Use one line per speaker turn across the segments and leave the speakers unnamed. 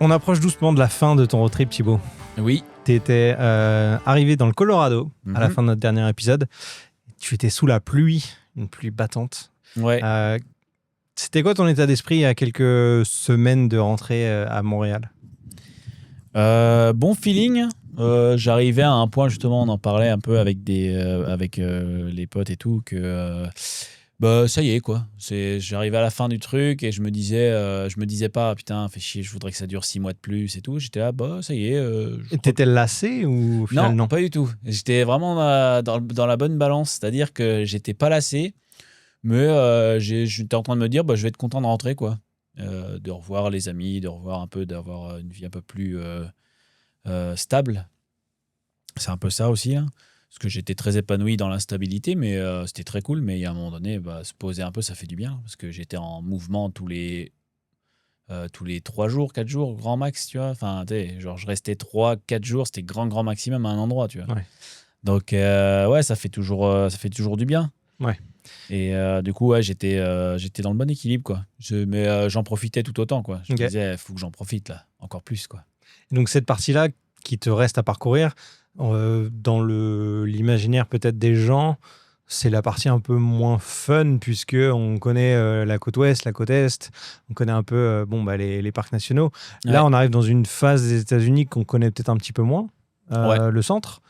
On approche doucement de la fin de ton road trip, Thibaut.
Oui.
Tu étais arrivé dans le Colorado à la fin de notre dernier épisode. Tu étais sous la pluie, une pluie battante.
Ouais.
C'était quoi ton état d'esprit à quelques semaines de rentrée à Montréal ?
Bon feeling. J'arrivais à un point, justement, on en parlait un peu avec les potes et tout, que ça y est, quoi. J'arrivais à la fin du truc et je me disais pas, putain, fais chier, je voudrais que ça dure 6 mois de plus et tout. J'étais là, ça y est.
T'étais lassé ou au final, non,
pas du tout. J'étais vraiment dans la bonne balance, c'est-à-dire que j'étais pas lassé, mais j'étais en train de me dire, je vais être content de rentrer, quoi. De revoir les amis, d'avoir une vie un peu plus stable. C'est un peu ça aussi, hein. Parce que j'étais très épanoui dans l'instabilité, mais c'était très cool. Mais à un moment donné, se poser un peu, ça fait du bien. Parce que j'étais en mouvement tous les 3 jours, 4 jours, grand max, tu vois. Enfin, genre, je restais 3, 4 jours, c'était grand maximum à un endroit, tu vois.
Ouais.
Donc, ça fait toujours du bien.
Ouais.
Et du coup, j'étais dans le bon équilibre, quoi. Mais j'en profitais tout autant, quoi. Je me disais, il faut que j'en profite, là, encore plus, quoi.
Et donc, cette partie-là qui te reste à parcourir, dans l'imaginaire peut-être des gens, c'est la partie un peu moins fun, puisque on connaît la côte ouest, la côte est, on connaît un peu les parcs nationaux.
Ouais.
Là, on arrive dans une phase des États-Unis qu'on connaît peut-être un petit peu moins, le centre.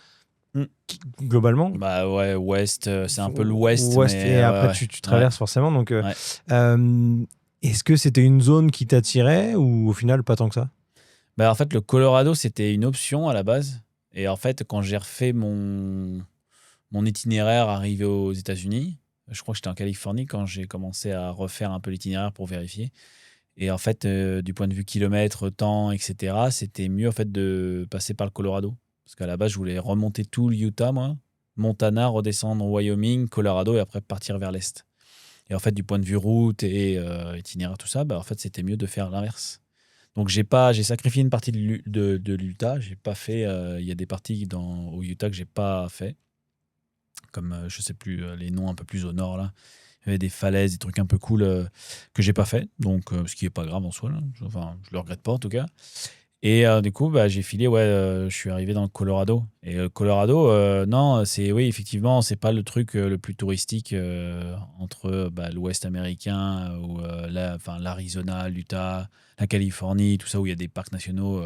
Globalement.
Ouais, ouest, c'est un peu l'ouest.
Ouest,
mais,
et après, tu traverses forcément. Donc, est-ce que c'était une zone qui t'attirait ou au final, pas tant que ça ?
En fait, le Colorado, c'était une option à la base. Et en fait, quand j'ai refait mon itinéraire arrivé aux États-Unis, je crois que j'étais en Californie quand j'ai commencé à refaire un peu l'itinéraire pour vérifier. Et en fait, du point de vue kilomètres, temps, etc., c'était mieux en fait de passer par le Colorado. Parce qu'à la base, je voulais remonter tout le Utah, moi, Montana, redescendre au Wyoming, Colorado, et après partir vers l'est. Et en fait, du point de vue route et itinéraire, tout ça, en fait, c'était mieux de faire l'inverse. Donc, j'ai sacrifié une partie de l'Utah. J'ai pas fait. Il y a des parties au Utah que j'ai pas fait, comme je sais plus les noms un peu plus au nord là. Il y avait des falaises, des trucs un peu cool que j'ai pas fait. Donc, ce qui est pas grave en soi. Là. Enfin, je le regrette pas en tout cas. Et du coup, j'ai filé, je suis arrivé dans le Colorado. Et le Colorado, non, oui, effectivement, c'est pas le truc le plus touristique entre l'Ouest américain ou l'Arizona, l'Utah, la Californie, tout ça où il y a des parcs nationaux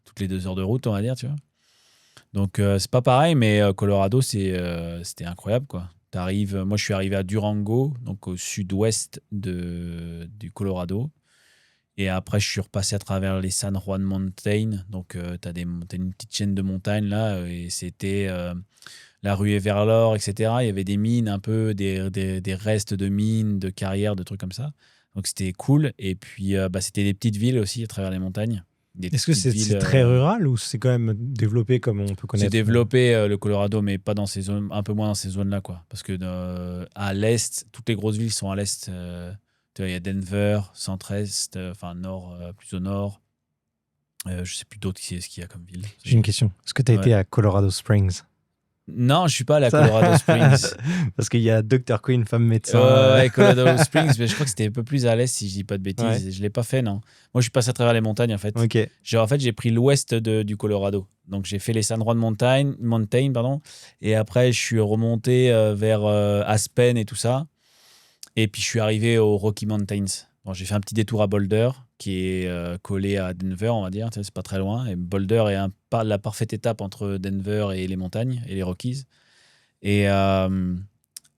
toutes les 2 heures de route, on va dire, tu vois. Donc, c'est pas pareil, mais Colorado, c'était incroyable, quoi. Moi, je suis arrivé à Durango, donc au sud-ouest du Colorado. Et après, je suis repassé à travers les San Juan Mountains. Donc, t'as une petite chaîne de montagnes là. Et c'était la ruée vers l'or, etc. Il y avait des mines, un peu des restes de mines, de carrières, de trucs comme ça. Donc, c'était cool. Et puis, c'était des petites villes aussi à travers les montagnes.
Est-ce que c'est très rural ou c'est quand même développé comme on peut connaître ?
C'est développé le Colorado, mais pas dans ces zones, un peu moins dans ces zones-là, quoi. Parce que à l'est, toutes les grosses villes sont à l'est. Il y a Denver, centre-est, nord, plus au nord. Je sais plus d'autres ce qu'il y a comme ville.
J'ai une question. Est-ce que tu as été à Colorado Springs ?
Non, je suis pas allé à Colorado Springs.
Parce qu'il y a Dr. Queen, femme médecin.
Colorado Springs, mais je crois que c'était un peu plus à l'est, si je dis pas de bêtises.
Ouais.
Je l'ai pas fait, non. Moi, je suis passé à travers les montagnes, en fait.
Okay.
J'ai pris l'ouest du Colorado. Donc, j'ai fait les San Juan Mountain, pardon. Et après, je suis remonté vers Aspen et tout ça. Et puis, je suis arrivé aux Rocky Mountains. Bon, j'ai fait un petit détour à Boulder, qui est collé à Denver, on va dire. C'est pas très loin. Et Boulder est la parfaite étape entre Denver et les montagnes et les Rockies. Et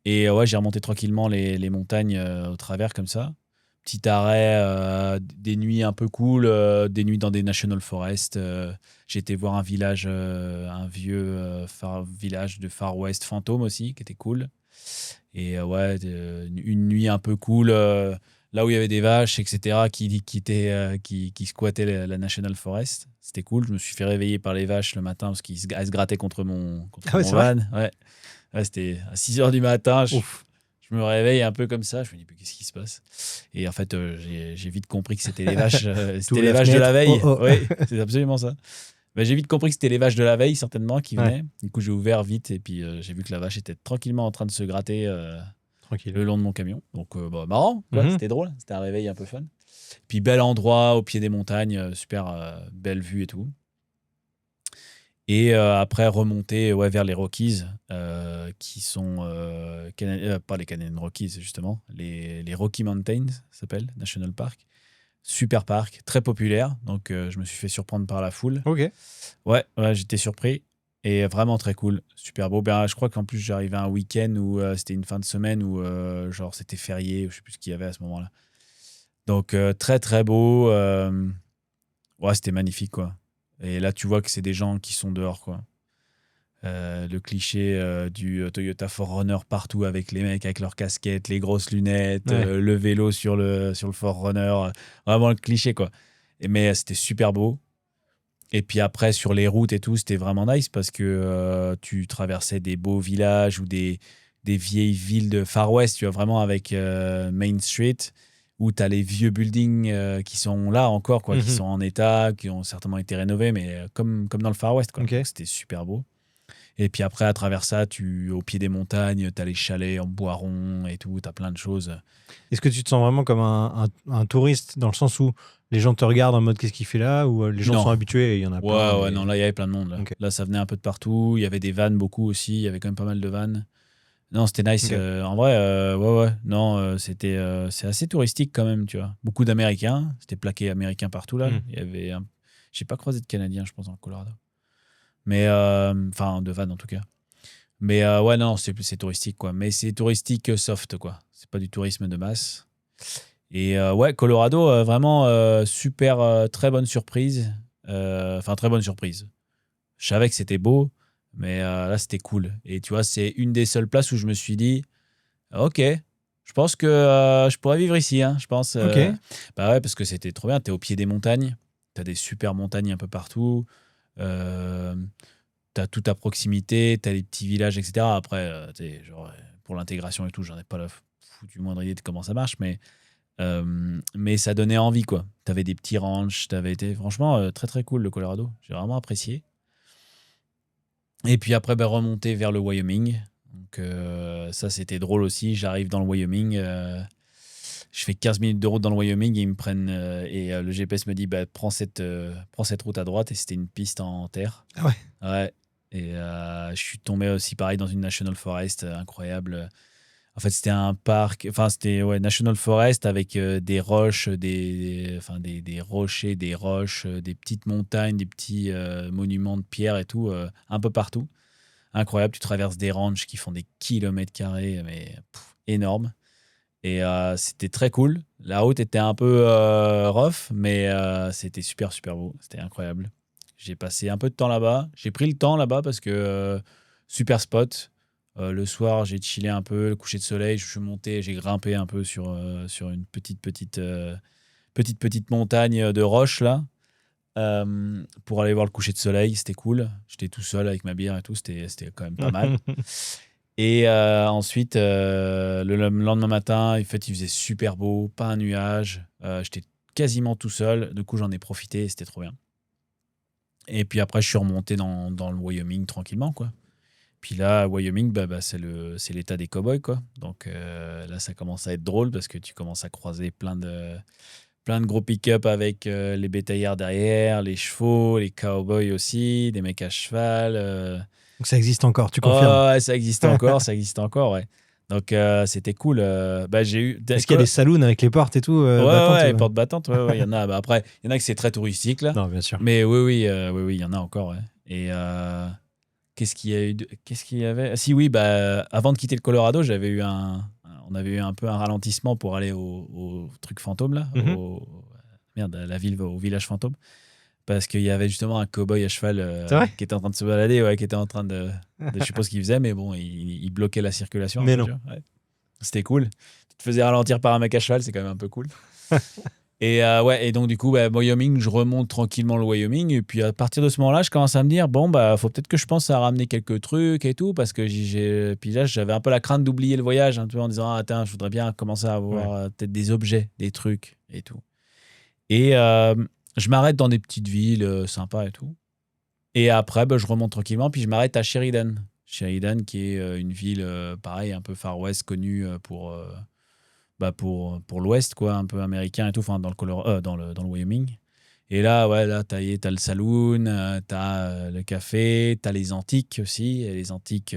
j'ai remonté tranquillement les montagnes au travers, comme ça. Petit arrêt, des nuits un peu cool, des nuits dans des National Forests. J'ai été voir un village, un vieux village de Far West fantôme aussi, qui était cool. Et une nuit un peu cool, là où il y avait des vaches, etc., qui squattaient la National Forest. C'était cool. Je me suis fait réveiller par les vaches le matin parce qu'elles se grattaient contre mon van. Ouais, c'était à 6 h du matin. Je me réveille un peu comme ça. Je me dis, mais qu'est-ce qui se passe ? Et en fait, j'ai vite compris que c'était les vaches, les vaches de la veille. Oui, c'est absolument ça. J'ai vite compris que c'était les vaches de la veille, certainement, qui venaient. Ouais. Du coup, j'ai ouvert vite et puis j'ai vu que la vache était tranquillement en train de se gratter le long de mon camion. Donc, marrant, quoi. C'était drôle. C'était un réveil un peu fun. Puis bel endroit au pied des montagnes, super belle vue et tout. Et après, remonter vers les Rockies, qui sont pas les Canadian Rockies, justement, les Rocky Mountains, ça s'appelle, National Park. Super parc, très populaire. Donc, je me suis fait surprendre par la foule.
Ok.
Ouais, j'étais surpris. Et vraiment très cool, super beau. Ben, je crois qu'en plus, j'arrivais à un week-end où c'était une fin de semaine où genre c'était férié, je sais plus ce qu'il y avait à ce moment-là. Donc, très très beau. Ouais, c'était magnifique, quoi. Et là, tu vois que c'est des gens qui sont dehors, quoi. Le cliché du Toyota 4Runner partout avec les mecs avec leurs casquettes, les grosses lunettes,
Ouais.
le vélo sur le 4Runner. Vraiment le cliché, quoi. Mais c'était super beau. Et puis après, sur les routes et tout, c'était vraiment nice parce que tu traversais des beaux villages ou des vieilles villes de Far West, tu vois, vraiment avec Main Street, où tu as les vieux buildings qui sont là encore, quoi, qui
Mhm.
sont en état, qui ont certainement été rénovés, mais comme dans le Far West, quoi.
Ok.
Donc, c'était super beau. Et puis après, à travers ça, au pied des montagnes, tu as les chalets en bois rond et tout, tu as plein de choses.
Est-ce que tu te sens vraiment comme un touriste dans le sens où les gens te regardent en mode qu'est-ce qu'il fait là ou les gens
Non.
sont habitués et il y en a plein
Ouais,
et...
non, là, il y avait plein de monde. Là.
Ok.
Là, ça venait un peu de partout. Il y avait des vannes beaucoup aussi. Il y avait quand même pas mal de vannes. Non, c'était nice.
Ok.
En vrai, ouais. Non, c'est assez touristique quand même, tu vois. Beaucoup d'Américains. C'était plaqué américain partout, là.
Mhm.
Il y avait J'ai pas croisé de Canadiens, je pense, en Colorado. Mais, enfin, de vannes en tout cas. Mais ouais, non, c'est touristique, quoi. Mais c'est touristique soft, quoi. C'est pas du tourisme de masse. Et ouais, Colorado, vraiment super, très bonne surprise. Enfin, très bonne surprise. Je savais que c'était beau, mais là, c'était cool. Et tu vois, c'est une des seules places où je me suis dit, ok, je pense que je pourrais vivre ici, hein, je pense.
Ok.
Bah ouais, parce que c'était trop bien. T'es au pied des montagnes. T'as des super montagnes un peu partout. Euh, T'as tout à proximité. T'as les petits villages, etc. Après, tu sais, genre, pour l'intégration et tout, j'en ai pas la foutu moindre idée de comment ça marche, mais ça donnait envie, quoi. T'avais des petits ranchs, t'avais été franchement très très cool le Colorado. J'ai vraiment apprécié. Et puis après, ben, remonter vers le Wyoming. Donc ça, c'était drôle aussi. J'arrive dans le Wyoming. Je fais 15 minutes de route dans le Wyoming et ils me prennent le GPS me dit bah, prends cette route à droite et c'était une piste en terre.
Ah ouais.
Ouais. Et je suis tombé aussi pareil dans une National Forest incroyable. En fait, c'était un parc, enfin, c'était ouais, National Forest avec des roches, enfin, des rochers, des roches, des petites montagnes, des petits monuments de pierre et tout, un peu partout. Incroyable, tu traverses des ranchs qui font des kilomètres carrés, mais énormes. Et c'était très cool. La route était un peu rough, mais c'était super, super beau. C'était incroyable. J'ai passé un peu de temps là-bas. J'ai pris le temps là-bas parce que super spot. Le soir, j'ai chillé un peu, le coucher de soleil. Je suis monté, j'ai grimpé un peu sur une petite montagne de roches là pour aller voir le coucher de soleil. C'était cool. J'étais tout seul avec ma bière et tout. C'était quand même pas mal. Et ensuite, le lendemain matin, en fait, il faisait super beau, pas un nuage. J'étais quasiment tout seul. Du coup, j'en ai profité et c'était trop bien. Et puis après, je suis remonté dans le Wyoming tranquillement, quoi. Puis là, Wyoming, c'est l'état des cowboys, quoi. Donc là, ça commence à être drôle parce que tu commences à croiser plein de gros pick-up avec les bétaillères derrière, les chevaux, les cowboys aussi, des mecs à cheval.
Donc ça existe encore, tu confirmes.
Oh, ouais, ça existe encore, ça existe encore, ouais. Donc c'était cool. Bah, j'ai eu.
Est-ce qu'il y a des saloons avec les portes et tout
Ouais,
battantes
ouais,
ou...
porte battante, ouais, il y en a. Bah, après, il y en a que c'est très touristique, là.
Non, bien sûr.
Mais oui, il y en a encore, ouais. Et qu'est-ce qu'il y a eu qu'est-ce qu'il y avait? Ah, si, oui, bah, avant de quitter le Colorado, on avait eu un peu un ralentissement pour aller au truc fantôme, là.
Mhm.
Merde, à la ville, au village fantôme. Parce qu'il y avait justement un cow-boy à cheval
C'est vrai?
qui était en train de se balader, ouais, qui était en train je sais pas ce qu'il faisait, mais bon, il bloquait la circulation un
Mais
peu,
non.
tu vois. Ouais. C'était cool. Tu te faisais ralentir par un mec à cheval, c'est quand même un peu cool. Et ouais, et donc du coup, bah, Wyoming, je remonte tranquillement le Wyoming. Et puis à partir de ce moment-là, je commence à me dire, bon, bah, faut peut-être que je pense à ramener quelques trucs et tout, parce que puis là, j'avais un peu la crainte d'oublier le voyage, hein, tu vois, en disant, ah, attends, je voudrais bien commencer à
Ouais.
avoir peut-être des objets, des trucs et tout. Et je m'arrête dans des petites villes sympas et tout. Et après, bah, je remonte tranquillement, puis je m'arrête à Sheridan. Sheridan, qui est une ville, pareil, un peu Far West, connue pour l'Ouest, quoi, un peu américain et tout, enfin, dans le Wyoming. Et là, ouais, là, t'as le saloon, t'as le café, t'as les antiques aussi, et les antiques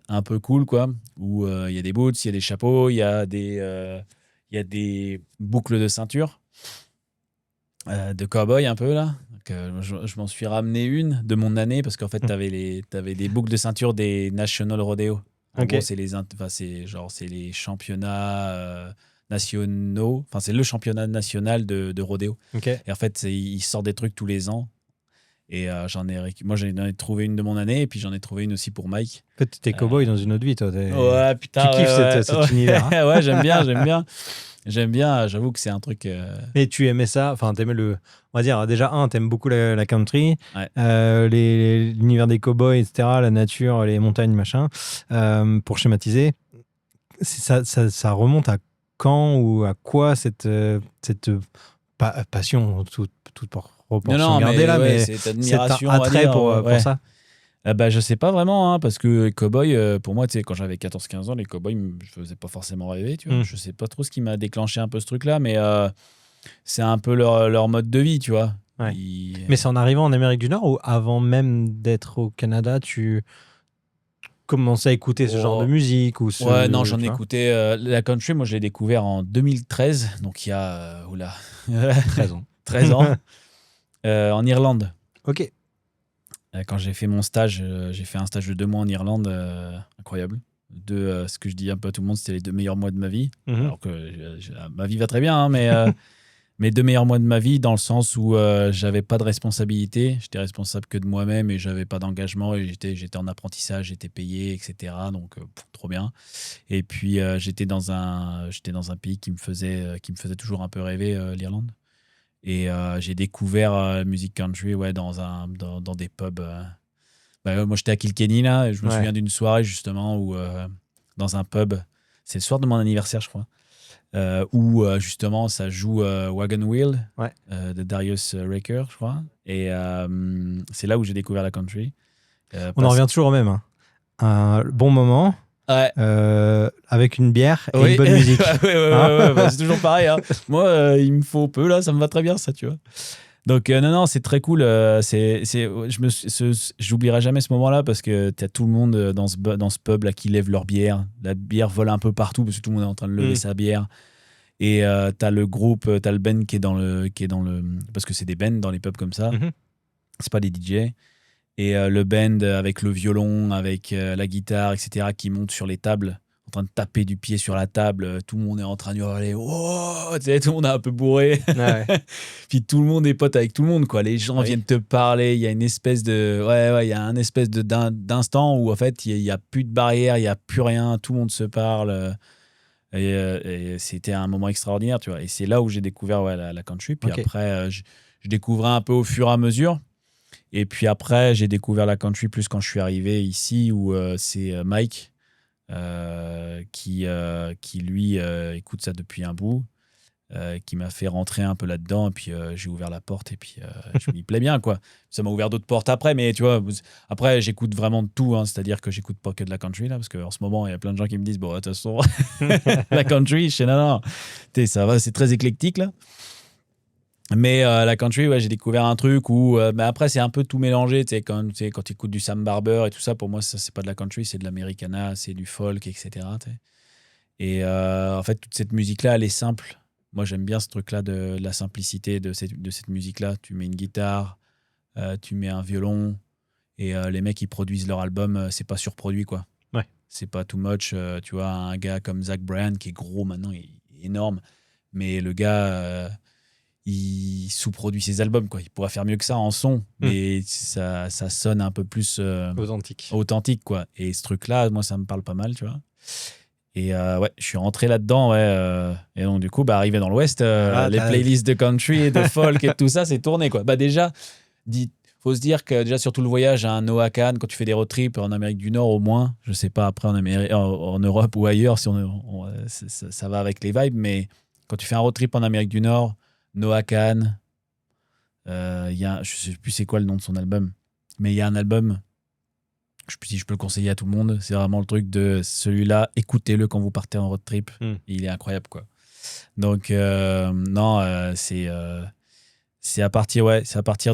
un peu cool, quoi, où il y a des boots, il y a des chapeaux, il y a des boucles de ceinture de cow-boy un peu là. Donc, je m'en suis ramené une de mon année parce qu'en fait, t'avais des boucles de ceinture des National Rodeo. En gros,
Ok.
c'est les championnats nationaux. Enfin, c'est le championnat national de rodéo.
Ok.
Et en fait, ils sortent des trucs tous les ans. Et moi, j'en ai trouvé une de mon année et puis j'en ai trouvé une aussi pour Mike.
En fait, t'es
Euh,
cowboy dans une autre vie, toi.
Ouais,
Tu
putain,
kiffes
ouais,
cet univers. Hein.
ouais. Ouais, j'aime bien, j'aime bien. J'aime bien, j'avoue que c'est un truc.
Mais tu aimais ça, enfin, t'aimais on va dire, déjà, t'aimes beaucoup la country,
Ouais.
l'univers des cowboys, etc., la nature, les montagnes, machin. Pour schématiser, ça remonte à quand ou à quoi cette passion, toute
Non,
proportion
non,
gardée
mais
là,
ouais,
mais
cette
cet
admiration, on va
attrait
dire.
pour
Ouais.
ça?
Bah, je sais pas vraiment, hein, parce que Cowboy, pour moi, tu sais, quand j'avais 14-15 ans, les Cowboys me faisaient pas forcément rêver, tu vois.
Hmm.
Je sais pas trop ce qui m'a déclenché un peu ce truc-là, mais c'est un peu leur mode de vie, tu vois.
Ouais. Mais c'est en arrivant en Amérique du Nord ou avant même d'être au Canada, tu commençais à écouter ce genre de
Oh.
musique ou
Ouais, non,
tu
j'en ai
vois,
écouté. La country, moi, je l'ai découvert en 2013, donc il y a, oula,
13 ans.
13 ans, en Irlande.
Ok.
Quand j'ai fait mon stage, j'ai fait un stage de 2 mois en Irlande, incroyable. Ce que je dis un peu à tout le monde, c'était les 2 meilleurs mois de ma vie.
Mhm.
Alors que ma vie va très bien, hein, mais mes 2 meilleurs mois de ma vie, dans le sens où j'avais pas de responsabilité, j'étais responsable que de moi-même et j'avais pas d'engagement et j'étais en apprentissage, j'étais payé, etc. Donc trop bien. Et puis j'étais dans un pays qui me faisait toujours un peu rêver, l'Irlande. Et j'ai découvert la musique country, ouais, dans des pubs. Moi, j'étais à Kilkenny, là, et je me
Ouais.
souviens d'une soirée, justement, où, dans un pub, c'est le soir de mon anniversaire, je crois, où, justement, ça joue Wagon Wheel
Ouais.
de Darius Rucker, je crois. Et c'est là où j'ai découvert la country.
On en revient toujours au même. Hein. Un bon moment
Ouais.
avec une bière et une
Oui,
bonne
ouais,
musique.
ouais,
Hein.
ouais, ouais, c'est toujours pareil. Hein. Moi, il me faut peu, là, ça me va très bien, ça, tu vois. Donc, non, non, c'est très cool. J'oublierai jamais ce moment-là parce que tu as tout le monde dans ce pub là qui lève leur bière. La bière vole un peu partout parce que tout le monde est en train de lever sa bière. Et tu as le groupe, tu as le band qui est dans le. Parce que c'est des bands dans les pubs comme ça.
Mhm.
C'est pas des DJ. Et le band avec le violon, avec la guitare, etc., qui monte sur les tables, en train de taper du pied sur la table. Tout le monde est en train de hurler. Oh, tu sais, tout le monde est un peu bourré.
Ouais.
Puis tout le monde est pote avec tout le monde, quoi. Les gens
Oui.
viennent te parler. Il y a une espèce de. Ouais, il y a un espèce d'instant où, en fait, il y a plus de barrière, il y a plus rien. Tout le monde se parle. Et c'était un moment extraordinaire, tu vois. Et c'est là où j'ai découvert la country. Puis
Ok.
après, je découvrais un peu au fur et à mesure. Et puis après, j'ai découvert la country plus quand je suis arrivé ici, où c'est Mike qui lui, écoute ça depuis un bout, qui m'a fait rentrer un peu là-dedans. Et puis j'ai ouvert la porte et puis je m'y plais bien, quoi. Ça m'a ouvert d'autres portes après, mais tu vois, après, j'écoute vraiment de tout. Hein, c'est-à-dire que j'écoute pas que de la country, là, parce qu'en ce moment, il y a plein de gens qui me disent, bon, de toute façon, la country, je sais, non, non. Ça va, c'est très éclectique, là. Mais la country, ouais, j'ai découvert un truc où. Mais après, c'est un peu tout mélangé. Tu sais, quand tu écoutes du Sam Barber et tout ça, pour moi, ça, c'est pas de la country, c'est de l'americana, c'est du folk, etc. Tu sais. Et en fait, toute cette musique-là, elle est simple. Moi, j'aime bien ce truc-là de la simplicité de cette musique-là. Tu mets une guitare, tu mets un violon, et les mecs, ils produisent leur album, c'est pas surproduit, quoi.
Ouais.
C'est pas too much. Tu vois, un gars comme Zach Bryan, qui est gros maintenant, il est énorme. Mais le gars. Il sous-produit ses albums, quoi. Il pourrait faire mieux que ça en son, mais ça sonne un peu plus
Authentique.
authentique, quoi. Et ce truc-là, moi, ça me parle pas mal, tu vois. Et ouais, je suis rentré là-dedans, ouais. Et donc, du coup, arrivé dans l'Ouest,
Voilà,
les playlists de country et de folk et tout ça, c'est tourné, quoi. Déjà, faut se dire que déjà, sur tout le voyage, un Noah Kahn, quand tu fais des road trips en Amérique du Nord, au moins, je sais pas après en Europe ou ailleurs, si ça va avec les vibes, mais quand tu fais un road trip en Amérique du Nord, Noah Kahn, je sais plus c'est quoi le nom de son album, mais il y a un album Si je peux le conseiller à tout le monde, c'est vraiment le truc de celui-là, écoutez-le quand vous partez en road trip. Il est incroyable, quoi. Donc, non, c'est à partir,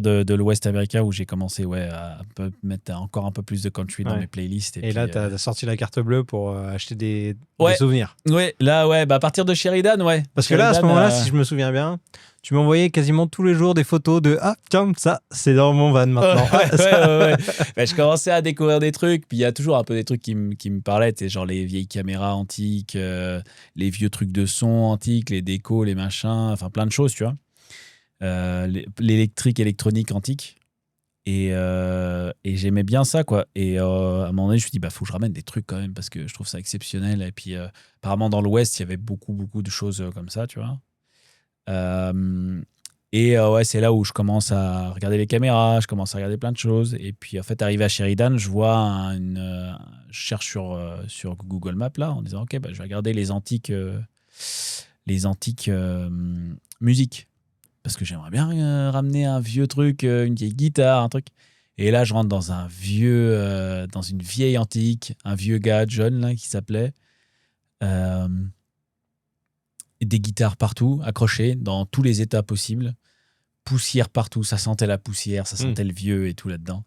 de l'Ouest américain où j'ai commencé à mettre encore un peu plus de country dans mes playlists.
Et là, tu as sorti la carte bleue pour acheter des souvenirs.
Ouais, là, à partir de Sheridan,
Parce que là, à ce moment-là, si je me souviens bien, tu m'envoyais quasiment tous les jours des photos de « Ah, tiens, ça, c'est dans mon van maintenant. »
Ouais. Je commençais à découvrir des trucs, puis il y a toujours un peu des trucs qui me parlaient, genre les vieilles caméras antiques, les vieux trucs de son antiques, les décos, les machins, enfin plein de choses, tu vois. L'électronique antique. Et j'aimais bien ça, quoi. Et à un moment donné, je me suis dit, faut que je ramène des trucs quand même, parce que je trouve ça exceptionnel. Et puis, apparemment, dans l'Ouest, il y avait beaucoup, beaucoup de choses comme ça, tu vois. C'est là où je commence à regarder les caméras, je commence à regarder plein de choses. Et puis, en fait, arrivé à Sheridan, je vois je cherche sur Google Maps, là, en disant, OK, je vais regarder les antiques musiques. Parce que j'aimerais bien ramener un vieux truc, une vieille guitare, un truc. Et là, je rentre dans dans une vieille antique, un vieux gars, John, là, qui s'appelait. Des guitares partout, accrochées, dans tous les états possibles. Poussière partout, ça sentait la poussière, ça sentait le vieux et tout là-dedans.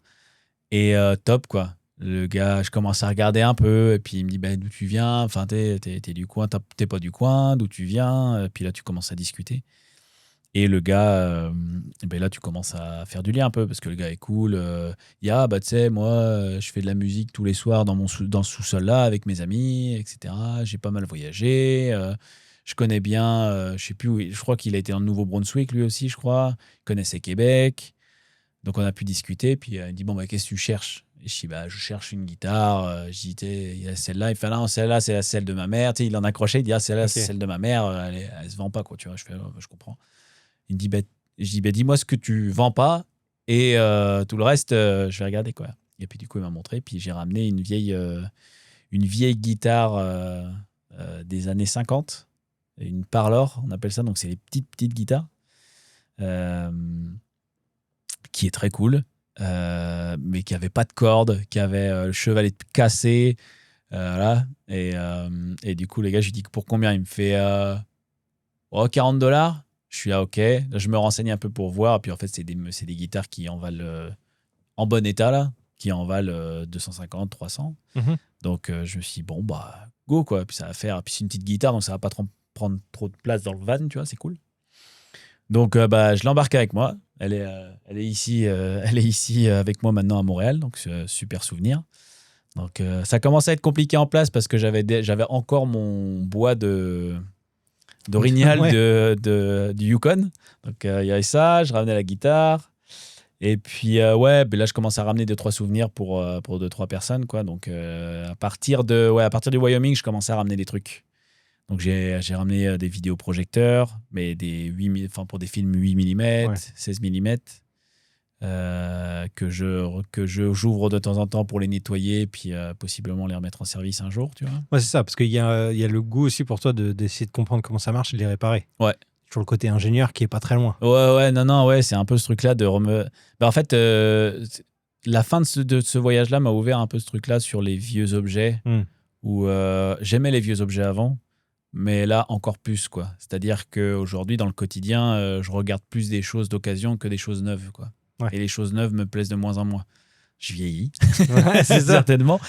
Et top, quoi. Le gars, je commence à regarder un peu, et puis il me dit, d'où tu viens? Enfin, t'es du coin, t'es pas du coin, d'où tu viens? Et puis là, tu commences à discuter. Et le gars, là, tu commences à faire du lien un peu, parce que le gars est cool. Tu sais, moi, je fais de la musique tous les soirs dans le sous-sol là, avec mes amis, etc. J'ai pas mal voyagé. Je connais bien, je sais plus où, je crois qu'il a été dans le Nouveau-Brunswick, lui aussi, je crois. Il connaissait Québec. Donc, on a pu discuter. Puis, il dit, qu'est-ce que tu cherches? Et je dis, je cherche une guitare. Je dis, il y a celle-là. Il fait, non, celle-là, c'est celle de ma mère. Tu sais, il en a accroché. Il dit, celle-là, c'est celle de ma mère. Elle se vend pas, quoi. Tu vois, je fais, je comprends. Il me dit, je dis, dis-moi ce que tu vends pas et tout le reste, je vais regarder, quoi. Et puis, du coup, il m'a montré. Puis, j'ai ramené une vieille guitare des années 50, une Parlor, on appelle ça. Donc, c'est les petites guitares qui est très cool, mais qui avait pas de cordes, qui avait le chevalet cassé. Voilà. Et du coup, les gars, je lui dis pour combien? Il me fait $40. Je suis là, OK. Là, je me renseigne un peu pour voir. Puis en fait, c'est des guitares qui en valent en bon état, là, qui en valent 250, 300. Donc, je me suis dit, go, quoi. Puis ça va faire. Puis c'est une petite guitare, donc ça va pas prendre trop de place dans le van, tu vois, c'est cool. Donc, je l'embarque avec moi. Elle est ici avec moi maintenant à Montréal, donc super souvenir. Donc, ça commence à être compliqué en place parce que j'avais encore mon bois d'orignal du Yukon. Donc, il y avait ça, je ramenais la guitare. Et puis, là, je commence à ramener 2-3 souvenirs pour 2-3 personnes, quoi. Donc, à partir du Wyoming, je commençais à ramener des trucs. Donc, j'ai ramené des vidéoprojecteurs, mais pour des films 8 mm, 16 mm, que j'ouvre de temps en temps pour les nettoyer, puis possiblement les remettre en service un jour, tu vois.
Ouais, c'est ça, parce qu'il y a le goût aussi pour toi d'essayer de comprendre comment ça marche et de les réparer.
Ouais.
Toujours le côté ingénieur qui est pas très loin.
Ouais, c'est un peu ce truc-là de en fait, la fin de ce voyage-là m'a ouvert un peu ce truc-là sur les vieux objets, où j'aimais les vieux objets avant, mais là, encore plus, quoi. C'est-à-dire qu'aujourd'hui, dans le quotidien, je regarde plus des choses d'occasion que des choses neuves, quoi. Ouais. Et les choses neuves me plaisent de moins en moins. Je vieillis,
c'est ça.
Certainement.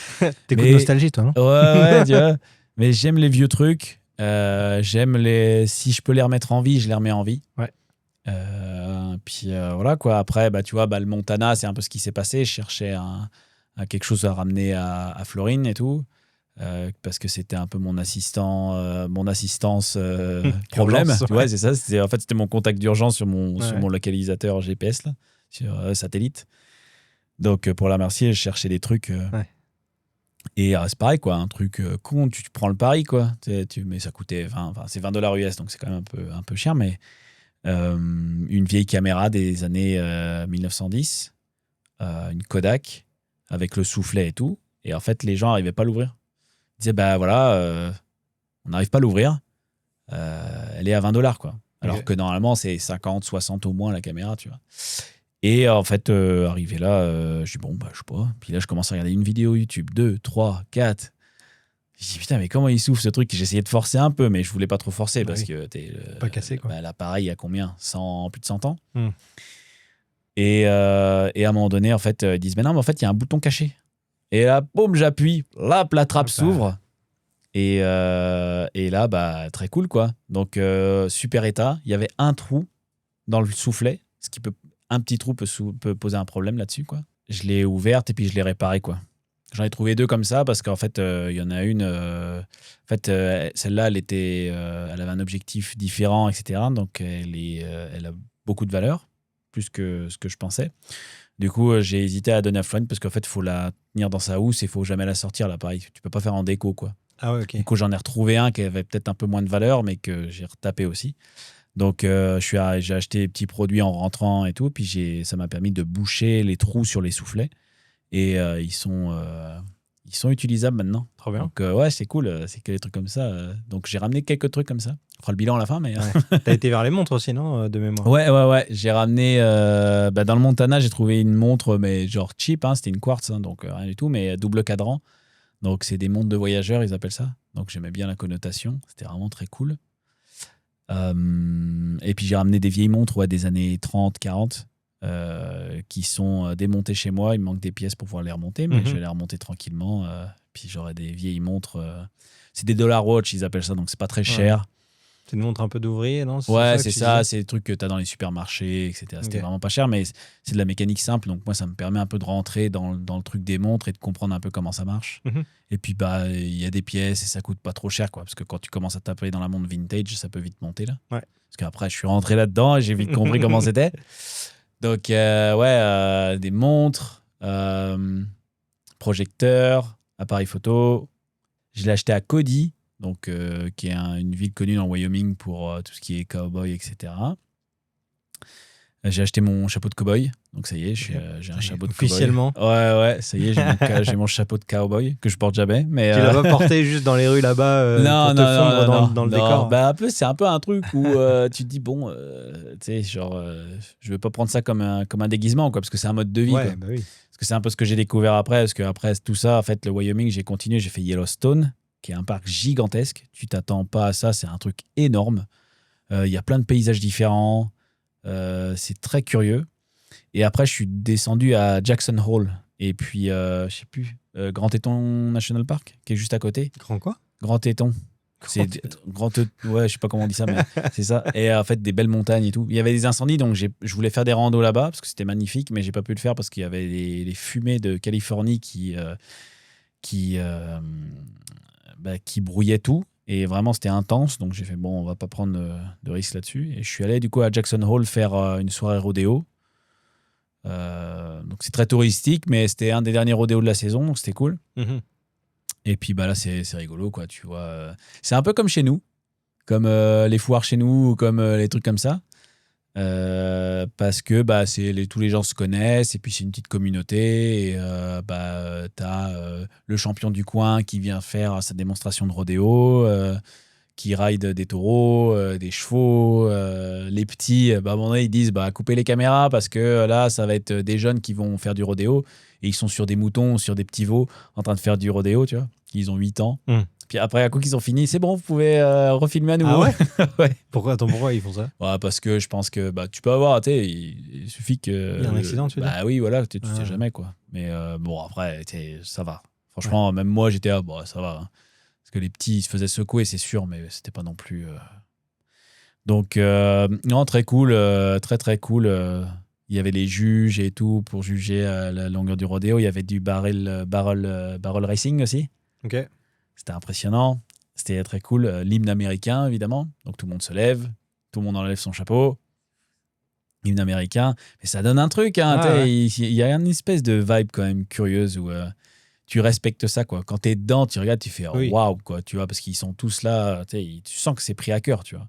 T'écoutes Nostalgie, toi, non?
Ouais, tu vois. Mais j'aime les vieux trucs. Si je peux les remettre en vie, je les remets en vie.
Ouais.
Puis voilà, quoi. Après, tu vois, le Montana, c'est un peu ce qui s'est passé. Je cherchais quelque chose à ramener à Florine et tout. Parce que c'était un peu mon assistance problème. Ouais, c'est ça. C'était mon contact d'urgence sur mon localisateur GPS, là, sur satellite. Donc, pour la remercier, je cherchais des trucs. Et c'est pareil, quoi. Un truc con, tu prends le pari, quoi. Mais ça coûtait c'est $20 US, donc c'est quand même un peu cher. Mais une vieille caméra des années 1910, une Kodak, avec le soufflet et tout. Et en fait, les gens n'arrivaient pas à l'ouvrir. Ils disaient, on n'arrive pas à l'ouvrir. Elle est à $20, quoi. Alors que normalement, c'est 50, 60 au moins la caméra, tu vois. Et en fait, arrivé là, je dis bon, bah, je sais pas. Puis là, je commence à regarder une vidéo YouTube, 2, 3, 4. Je dis putain, mais comment il souffle ce truc? J'essayais de forcer un peu, mais je voulais pas trop forcer
Bah
parce
oui.
que
Pas cassé, quoi.
l'appareil, il y a combien? Plus de 100 ans.
Hmm.
Et à un moment donné, en fait, ils disent mais non, mais en fait, il y a un bouton caché. Et là, boum, j'appuie. Là, la trappe s'ouvre. Et là, bah, très cool, quoi. Donc, super état. Il y avait un trou dans le soufflet, un petit trou peut poser un problème là-dessus, quoi. Je l'ai ouverte et puis je l'ai réparée, quoi. J'en ai trouvé 2 comme ça parce qu'en fait, il y en a une. En fait, celle-là, elle avait un objectif différent, etc. Donc, elle a beaucoup de valeur, plus que ce que je pensais. Du coup, j'ai hésité à donner à Florine parce qu'en fait, il faut la tenir dans sa housse et il faut jamais la sortir, l'appareil. Tu peux pas faire en déco, quoi.
Ah ouais, ok.
Du coup, j'en ai retrouvé un qui avait peut-être un peu moins de valeur, mais que j'ai retapé aussi. Donc, j'ai acheté des petits produits en rentrant et tout. Puis, ça m'a permis de boucher les trous sur les soufflets. Et ils sont utilisables maintenant.
Trop bien.
Donc, ouais, c'est cool. C'est que des trucs comme ça. Donc, j'ai ramené quelques trucs comme ça. On fera le bilan à la fin, mais...
Ouais. T'as été vers les montres aussi, non, de mémoire?
Ouais. J'ai ramené... dans le Montana, j'ai trouvé une montre, mais genre cheap. Hein, c'était une quartz, hein, donc rien du tout, mais double cadran. Donc, c'est des montres de voyageurs, ils appellent ça. Donc, j'aimais bien la connotation. C'était vraiment très cool. Et puis, j'ai ramené des vieilles montres des années 30, 40. Qui sont démontées chez moi. Il me manque des pièces pour pouvoir les remonter, mais je vais les remonter tranquillement. Puis j'aurai des vieilles montres. C'est des dollar watch, ils appellent ça, donc c'est pas très cher.
C'est une montre un peu d'ouvrier, non?
Ouais, c'est ça. C'est des trucs que tu as dans les supermarchés, etc. C'était
Okay.
vraiment pas cher, mais c'est de la mécanique simple. Donc moi, ça me permet un peu de rentrer dans le truc des montres et de comprendre un peu comment ça marche. Et puis, bah, il y a des pièces et ça coûte pas trop cher, quoi. Parce que quand tu commences à taper dans la montre vintage, ça peut vite monter, là.
Ouais.
Parce qu'après, je suis rentré là-dedans et j'ai vite compris comment c'était. Donc, des montres, projecteurs, appareils photo. Je l'ai acheté à Cody, donc, qui est une ville connue dans le Wyoming pour tout ce qui est cowboy, etc. J'ai acheté mon chapeau de cowboy. Donc, ça y est, j'ai un chapeau de cowboy.
Officiellement.
Ouais, ça y est, j'ai mon chapeau de cowboy que je porte jamais. Mais,
tu l'as pas porté juste dans les rues là-bas pour te fondre dans le décor?
Bah, c'est un peu un truc où tu te dis, bon, tu sais, genre, je vais pas prendre ça comme un déguisement, quoi, parce que c'est un mode de vie.
Ouais,
quoi.
bah oui.
Parce que c'est un peu ce que j'ai découvert après. Parce qu'après tout ça, en fait, le Wyoming, j'ai continué, j'ai fait Yellowstone, qui est un parc gigantesque. Tu t'attends pas à ça, c'est un truc énorme. Il y a plein de paysages différents. C'est très curieux. Et après, je suis descendu à Jackson Hole. Et puis, je sais plus, Grand Teton National Park, qui est juste à côté.
Grand quoi?
Grand Teton. Ouais, je sais pas comment on dit ça, mais c'est ça. Et en fait, des belles montagnes et tout. Il y avait des incendies, donc je voulais faire des randos là-bas parce que c'était magnifique, mais j'ai pas pu le faire parce qu'il y avait les fumées de Californie qui brouillaient tout. Et vraiment, c'était intense. Donc, j'ai fait, bon, on va pas prendre de risque là-dessus. Et je suis allé, du coup, à Jackson Hole faire une soirée rodéo. Donc, c'est très touristique, mais c'était un des derniers rodéos de la saison. Donc, c'était cool. Et puis, bah là, c'est rigolo, quoi. Tu vois, c'est un peu comme chez nous. Comme les foires chez nous, ou comme les trucs comme ça. Parce que bah, tous les gens se connaissent et puis c'est une petite communauté et t'as le champion du coin qui vient faire sa démonstration de rodéo, qui ride des taureaux, des chevaux, les petits, à un moment donné, ils disent coupez les caméras parce que là ça va être des jeunes qui vont faire du rodéo et ils sont sur des moutons, sur des petits veaux en train de faire du rodéo, tu vois, ils ont 8 ans. Puis après, à coup qu'ils ont fini, c'est bon, vous pouvez refilmer à nouveau.
Ah ouais?
Ouais.
Pourquoi ils font ça?
Ouais, parce que je pense que tu peux avoir, tu sais, il suffit que.
Il y a un accident, tu veux dire?
Bah oui, voilà, tu sais jamais, quoi. Mais bon, après, ça va. Franchement, même moi, j'étais ça va. Hein. Parce que les petits, ils se faisaient secouer, c'est sûr, mais c'était pas non plus. Donc, non, très cool, très, très cool. Il y avait les juges et tout pour juger la longueur du rodéo. Il y avait du barrel racing aussi.
Ok.
C'était impressionnant. C'était très cool. L'hymne américain, évidemment. Donc, tout le monde se lève. Tout le monde enlève son chapeau. Hymne américain. Mais ça donne un truc. Hein,
ouais.
Il y a une espèce de vibe quand même curieuse où tu respectes ça. Quoi. Quand tu es dedans, tu regardes, tu fais waouh, quoi, tu vois, parce qu'ils sont tous là. Tu sens que c'est pris à cœur, tu vois.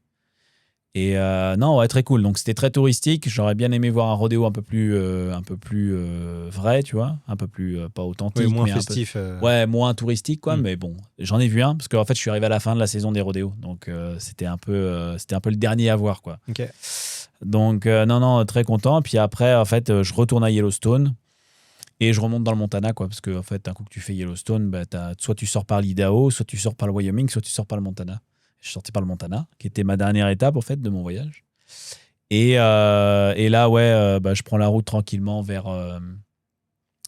Et non, ouais, très cool. Donc, c'était très touristique. J'aurais bien aimé voir un rodéo un peu plus vrai, tu vois. Un peu plus, pas authentique.
Oui, moins
mais
festif.
Ouais, moins touristique, quoi. Mais bon, j'en ai vu un. Parce qu'en fait, je suis arrivé à la fin de la saison des rodéos. Donc, c'était un peu le dernier à voir, quoi.
Ok.
Donc, non, très content. Puis après, en fait, je retourne à Yellowstone et je remonte dans le Montana, quoi. Parce que, en fait, un coup que tu fais Yellowstone, bah, soit tu sors par l'Idaho, soit tu sors par le Wyoming, soit tu sors par le Montana. Je suis sorti par le Montana, qui était ma dernière étape, en fait, de mon voyage. Et là, ouais, bah, je prends la route tranquillement vers.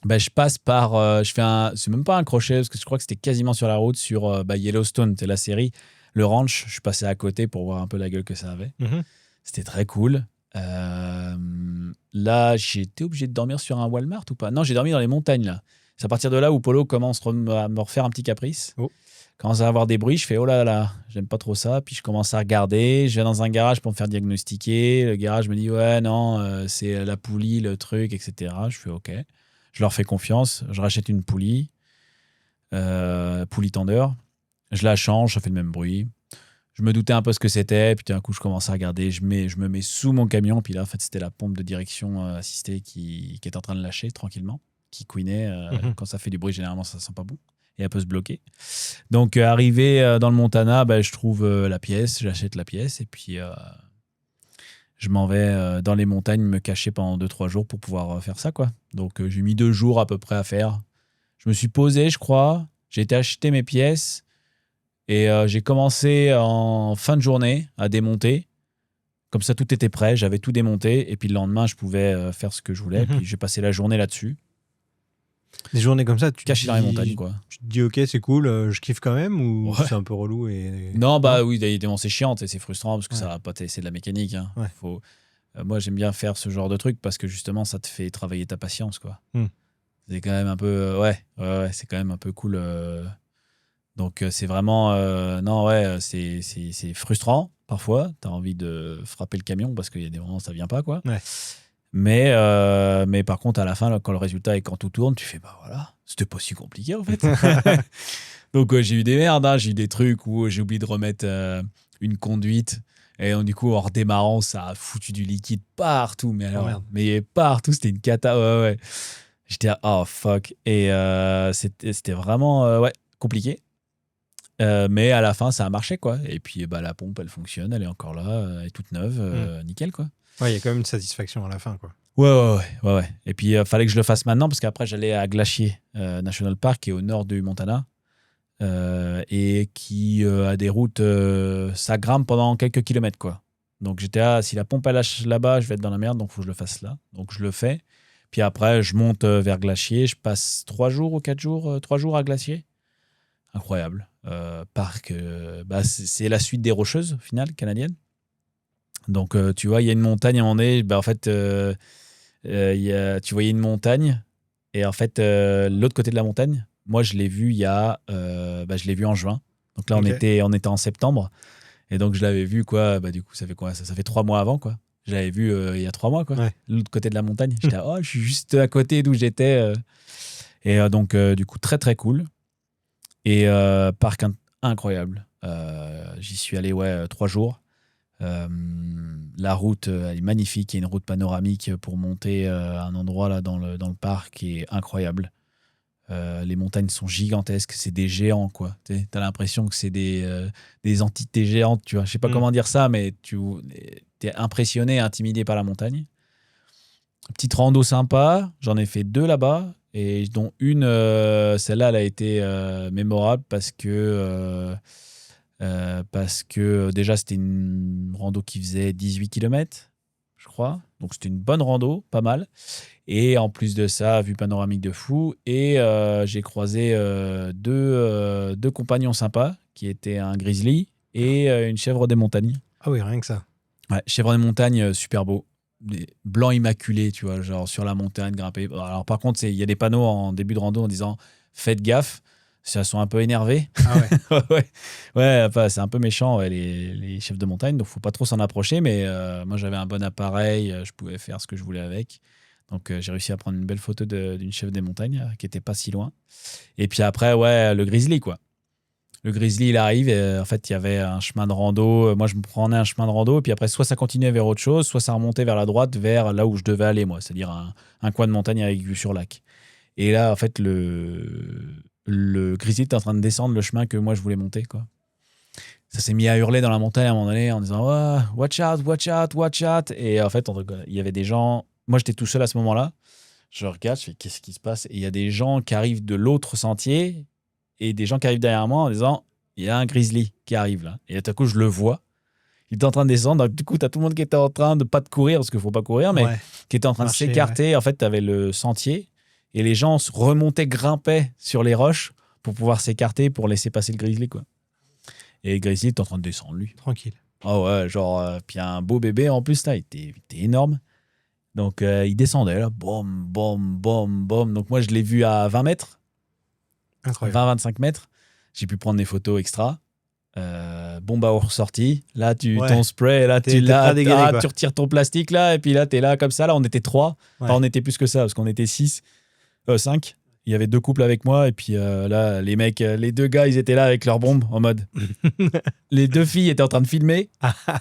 Bah, je passe par. Je fais un. C'est même pas un crochet, parce que je crois que c'était quasiment sur la route, sur bah, Yellowstone, c'est la série. Le ranch, je suis passé à côté pour voir un peu la gueule que ça avait.
Mhm.
C'était très cool. Là, j'ai été obligé de dormir sur un Walmart ou pas? Non, j'ai dormi dans les montagnes, là. C'est à partir de là où Polo commence à me refaire un petit caprice.
Oh.
Commence à avoir des bruits, je fais oh là là, j'aime pas trop ça. Puis je commence à regarder. Je vais dans un garage pour me faire diagnostiquer. Le garage me dit ouais, non, c'est la poulie, le truc, etc. Je fais ok. Je leur fais confiance. Je rachète une poulie, poulie tendeur. Je la change, ça fait le même bruit. Je me doutais un peu ce que c'était, puis d'un coup, je commence à regarder. Je me mets sous mon camion, puis là, en fait, c'était la pompe de direction assistée qui est en train de lâcher tranquillement, qui couinait.
Mhm.
Quand ça fait du bruit, généralement, ça sent pas bon. Et elle peut se bloquer. Donc, arrivé dans le Montana, bah, je trouve la pièce, j'achète la pièce, et puis je m'en vais dans les montagnes me cacher pendant 2-3 jours pour pouvoir faire ça, quoi. Donc, j'ai mis 2 jours à peu près à faire. Je me suis posé, je crois. J'ai été acheter mes pièces. Et j'ai commencé en fin de journée à démonter. Comme ça, tout était prêt. J'avais tout démonté. Et puis le lendemain, je pouvais faire ce que je voulais.
Mhm.
Puis j'ai passé la journée là-dessus.
Des journées comme ça,
Caché dans les montagnes, quoi.
tu te dis ok, c'est cool, je kiffe quand même, ou
Ouais.
c'est un peu relou
Non, bah oui, évidemment, c'est chiant. C'est frustrant parce que
Ouais.
ça va pas c'est de la mécanique. Hein.
Ouais.
Moi, j'aime bien faire ce genre de truc parce que justement, ça te fait travailler ta patience, quoi.
Mm.
C'est quand même un peu... ouais, c'est quand même un peu cool. Donc, c'est vraiment... non, ouais, c'est frustrant, parfois. Tu as envie de frapper le camion parce qu'il y a des moments, ça vient pas, quoi.
Ouais.
Mais par contre, à la fin, là, quand le résultat et quand tout tourne, tu fais, bah voilà, c'était pas si compliqué, en fait. Donc, j'ai eu des merdes, hein. J'ai eu des trucs où j'ai oublié de remettre une conduite. Et donc, du coup, en redémarrant, ça a foutu du liquide partout. Mais alors,
merde.
mais partout, c'était une cata. Ouais. J'étais là, oh fuck. Et c'était vraiment ouais, compliqué. Mais à la fin, ça a marché, quoi. Et puis, bah, la pompe, elle fonctionne, elle est encore là, elle est toute neuve, nickel, quoi.
Ouais, il y a quand même une satisfaction à la fin, quoi.
Ouais. Et puis, il fallait que je le fasse maintenant, parce qu'après, j'allais à Glacier National Park, qui est au nord du Montana, et qui a des routes, ça grimpe pendant quelques kilomètres, quoi. Donc, j'étais là, si la pompe, elle lâche là-bas, je vais être dans la merde, donc il faut que je le fasse là. Donc, je le fais. Puis après, je monte vers Glacier, je passe 3 jours ou 4 jours, 3 jours à Glacier. Incroyable. Parc, bah, c'est la suite des Rocheuses, au final, canadienne. Donc, tu vois, il y a une montagne à un moment donné. Bah, en fait, tu voyais une montagne. Et en fait, l'autre côté de la montagne, moi, je l'ai vu je l'ai vu en juin. Donc là,
Ok.
on était en septembre. Et donc, je l'avais vu, quoi. Bah, du coup, ça fait quoi? Ça fait 3 mois avant, quoi. Je l'avais vu il y a 3 mois, quoi.
Ouais.
L'autre côté de la montagne. J'étais là, oh, je suis juste à côté d'où j'étais. Et donc, du coup, très, très cool. Et parc incroyable. J'y suis allé 3 jours. La route elle est magnifique. Il y a une route panoramique pour monter à un endroit là dans le parc qui est incroyable. Les montagnes sont gigantesques. C'est des géants, quoi. T'as l'impression que c'est des entités géantes. Tu vois. Je sais pas
Mm.
comment dire ça, mais tu es impressionné, intimidé par la montagne. Petite rando sympa. J'en ai fait 2 là-bas. Et dont une, celle-là, elle a été mémorable parce que déjà, c'était une rando qui faisait 18 km, je crois. Donc, c'était une bonne rando, pas mal. Et en plus de ça, vue panoramique de fou. Et j'ai croisé 2 compagnons sympas, qui étaient un grizzly et une chèvre des montagnes.
Ah oui, rien que ça.
Ouais, chèvre des montagnes, super beau. Des blancs immaculés, tu vois, genre sur la montagne, grimper. Alors, par contre, il y a des panneaux en début de rando en disant faites gaffe, si elles sont un peu énervées.
Ah ouais.
ouais, enfin, c'est un peu méchant, ouais, les chefs de montagne, donc faut pas trop s'en approcher. Mais moi, j'avais un bon appareil, je pouvais faire ce que je voulais avec. Donc, j'ai réussi à prendre une belle photo d'une chèvre des montagnes qui était pas si loin. Et puis après, ouais, le grizzly, quoi. Le grizzly, il arrive et en fait, il y avait un chemin de rando. Moi, je me prenais un chemin de rando et puis après, soit ça continuait vers autre chose, soit ça remontait vers la droite, vers là où je devais aller, moi, c'est-à-dire un coin de montagne avec vue sur lac. Et là, en fait, le grizzly était en train de descendre le chemin que moi, je voulais monter, quoi. Ça s'est mis à hurler dans la montagne à un moment donné en disant oh, watch out, watch out, watch out. Et en fait, il y avait des gens. Moi, j'étais tout seul à ce moment-là. Je regarde, je fais qu'est-ce qui se passe? Et il y a des gens qui arrivent de l'autre sentier et des gens qui arrivent derrière moi en disant il y a un grizzly qui arrive là. Et tout à coup, je le vois. Il était en train de descendre. Donc, du coup, tu as tout le monde qui était en train de pas de courir parce qu'il faut pas courir, mais qui était en train de s'écarter. Ouais. En fait, tu avais le sentier et les gens remontaient, grimpaient sur les roches pour pouvoir s'écarter pour laisser passer le grizzly, quoi. Et le grizzly était en train de descendre, lui.
Tranquille.
Ah ouais, genre, puis un beau bébé en plus, là, il était énorme. Donc, il descendait, là, bom, bom, bom, bom. Donc, moi, je l'ai vu à 20 mètres.
Incroyable.
20-25 mètres. J'ai pu prendre des photos extra. Bombe à eau sortie. Là, ton spray, là, tu retires ton plastique, là, et puis là, t'es là, comme ça. Là, on était 3. Ouais. Enfin, on était plus que ça, parce qu'on était 5. Il y avait 2 couples avec moi, et puis là, les mecs, les 2 gars, ils étaient là avec leurs bombes en mode. Les 2 filles étaient en train de filmer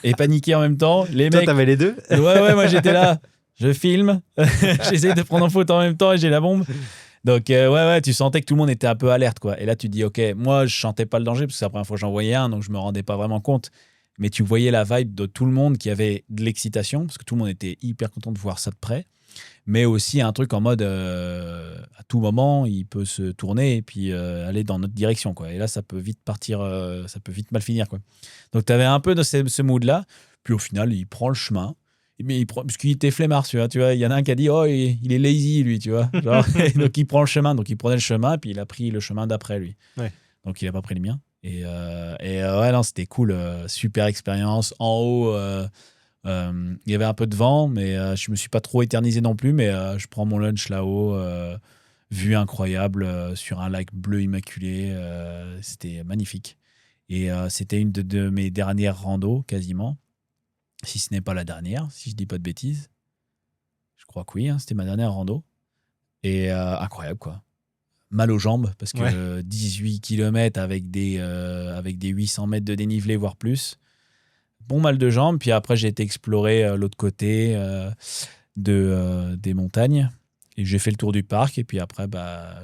et paniquer en même temps. Les
Toi,
mecs,
t'avais les 2?
Ouais, moi j'étais là, je filme, j'essaie de prendre en photo en même temps et j'ai la bombe. Donc, ouais, tu sentais que tout le monde était un peu alerte, quoi. Et là, tu te dis, ok, moi, je sentais pas le danger parce que c'est la première fois que j'en voyais un, donc je me rendais pas vraiment compte. Mais tu voyais la vibe de tout le monde qui avait de l'excitation parce que tout le monde était hyper content de voir ça de près. Mais aussi un truc en mode à tout moment il peut se tourner et puis aller dans notre direction, quoi. Et là ça peut vite partir, ça peut vite mal finir, quoi. Donc tu avais un peu de ce mood là, puis au final il prend le chemin, mais parce qu'il était flemmard, tu vois, il y en a un qui a dit oh il est lazy lui, tu vois, genre, donc il prend le chemin, donc il prenait le chemin et puis il a pris le chemin d'après lui,
ouais.
Donc il a pas pris le mien et ouais, non, c'était cool, super expérience en haut. Il y avait un peu de vent, mais je me suis pas trop éternisé non plus. Mais je prends mon lunch là-haut, vue incroyable sur un lac bleu immaculé. C'était magnifique. Et c'était une de mes dernières randos, quasiment. Si ce n'est pas la dernière, si je dis pas de bêtises. Je crois que oui, hein, c'était ma dernière rando. Et incroyable, quoi. Mal aux jambes, parce que 18 km avec des 800 mètres de dénivelé, voire plus. Bon mal de jambes, puis après j'ai été explorer l'autre côté des montagnes et j'ai fait le tour du parc et puis après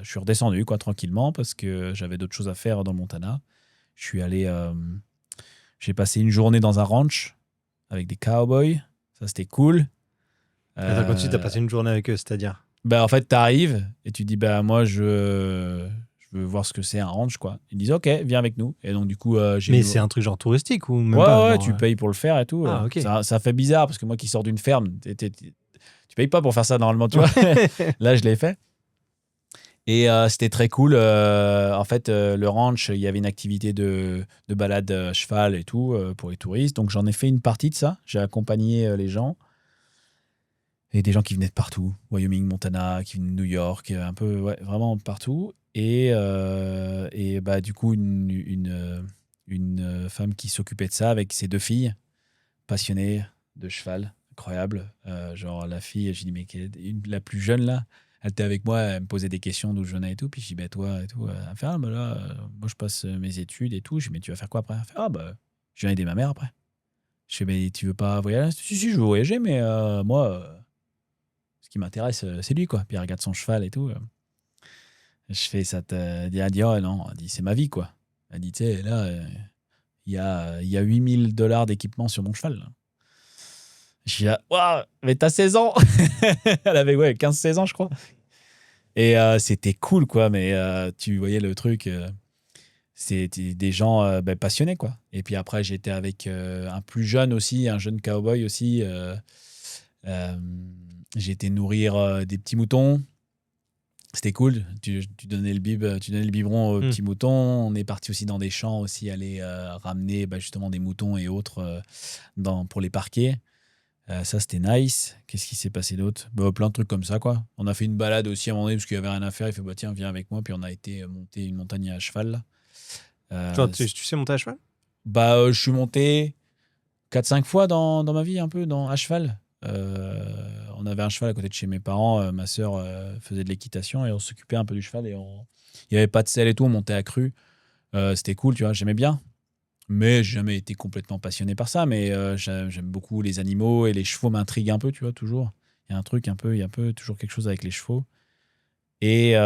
je suis redescendu, quoi, tranquillement, parce que j'avais d'autres choses à faire dans le Montana. Je suis allé j'ai passé une journée dans un ranch avec des cowboys, ça c'était cool.
Attends, quand tu as passé une journée avec eux, c'est-à-dire
en fait t'arrives et tu dis moi je veux voir ce que c'est un ranch, quoi. Ils disent ok, viens avec nous. Et donc du coup
mais c'est un truc genre touristique ou même
ouais,
pas,
ouais, tu payes pour le faire et tout.
Ah, ok.
Ça fait bizarre parce que moi qui sors d'une ferme, tu payes pas pour faire ça normalement, tu vois. Là je l'ai fait et c'était très cool. En fait le ranch, il y avait une activité de balade à cheval et tout pour les touristes, donc j'en ai fait une partie de ça. J'ai accompagné les gens. Et des gens qui venaient de partout, Wyoming, Montana, qui venaient de New York, un peu, ouais, vraiment partout. Et du coup, une femme qui s'occupait de ça avec ses 2 filles, passionnées de cheval, incroyable. Genre la fille, j'ai dit, mais la plus jeune là, elle était avec moi, elle me posait des questions d'où je venais et tout. Puis je dis, toi et tout. Elle fait, là, moi je passe mes études et tout. Je dis, mais tu vas faire quoi après? Elle fait, je viens aider ma mère après. Je fais, mais tu veux pas voyager? Si, je veux voyager, mais moi. Ce qui m'intéresse, c'est lui, quoi. Puis elle regarde son cheval et tout. Je fais ça. Elle dit, oh non, elle dit, c'est ma vie, quoi. Elle dit, tu sais, là, il y a $8 000 d'équipement sur mon cheval. Là. Je dis, waouh, mais t'as 16 ans. Elle avait 15-16 ans, je crois. Et c'était cool, quoi. Mais tu voyais le truc. C'était des gens passionnés, quoi. Et puis après, j'étais avec un plus jeune aussi, un jeune cowboy aussi. J'ai été nourrir des petits moutons. C'était cool. Tu donnais le biberon aux petits moutons. On est parti aussi dans des champs aussi, aller ramener justement des moutons et autres pour les parquer. Ça, c'était nice. Qu'est-ce qui s'est passé d'autre? Plein de trucs comme ça, quoi. On a fait une balade aussi à un moment donné parce qu'il y avait rien à faire. Il fait tiens, viens avec moi. Puis on a été monter une montagne à cheval.
Tu sais monter à cheval?
Je suis monté 4-5 fois dans ma vie, un peu à cheval. On avait un cheval à côté de chez mes parents. Ma sœur faisait de l'équitation et on s'occupait un peu du cheval. Il n'y avait pas de selle et tout, on montait à cru. C'était cool, tu vois, j'aimais bien. Mais j'ai jamais été complètement passionné par ça. Mais j'aime beaucoup les animaux et les chevaux m'intriguent un peu, tu vois, toujours. Il y a un truc il y a un peu toujours quelque chose avec les chevaux. Et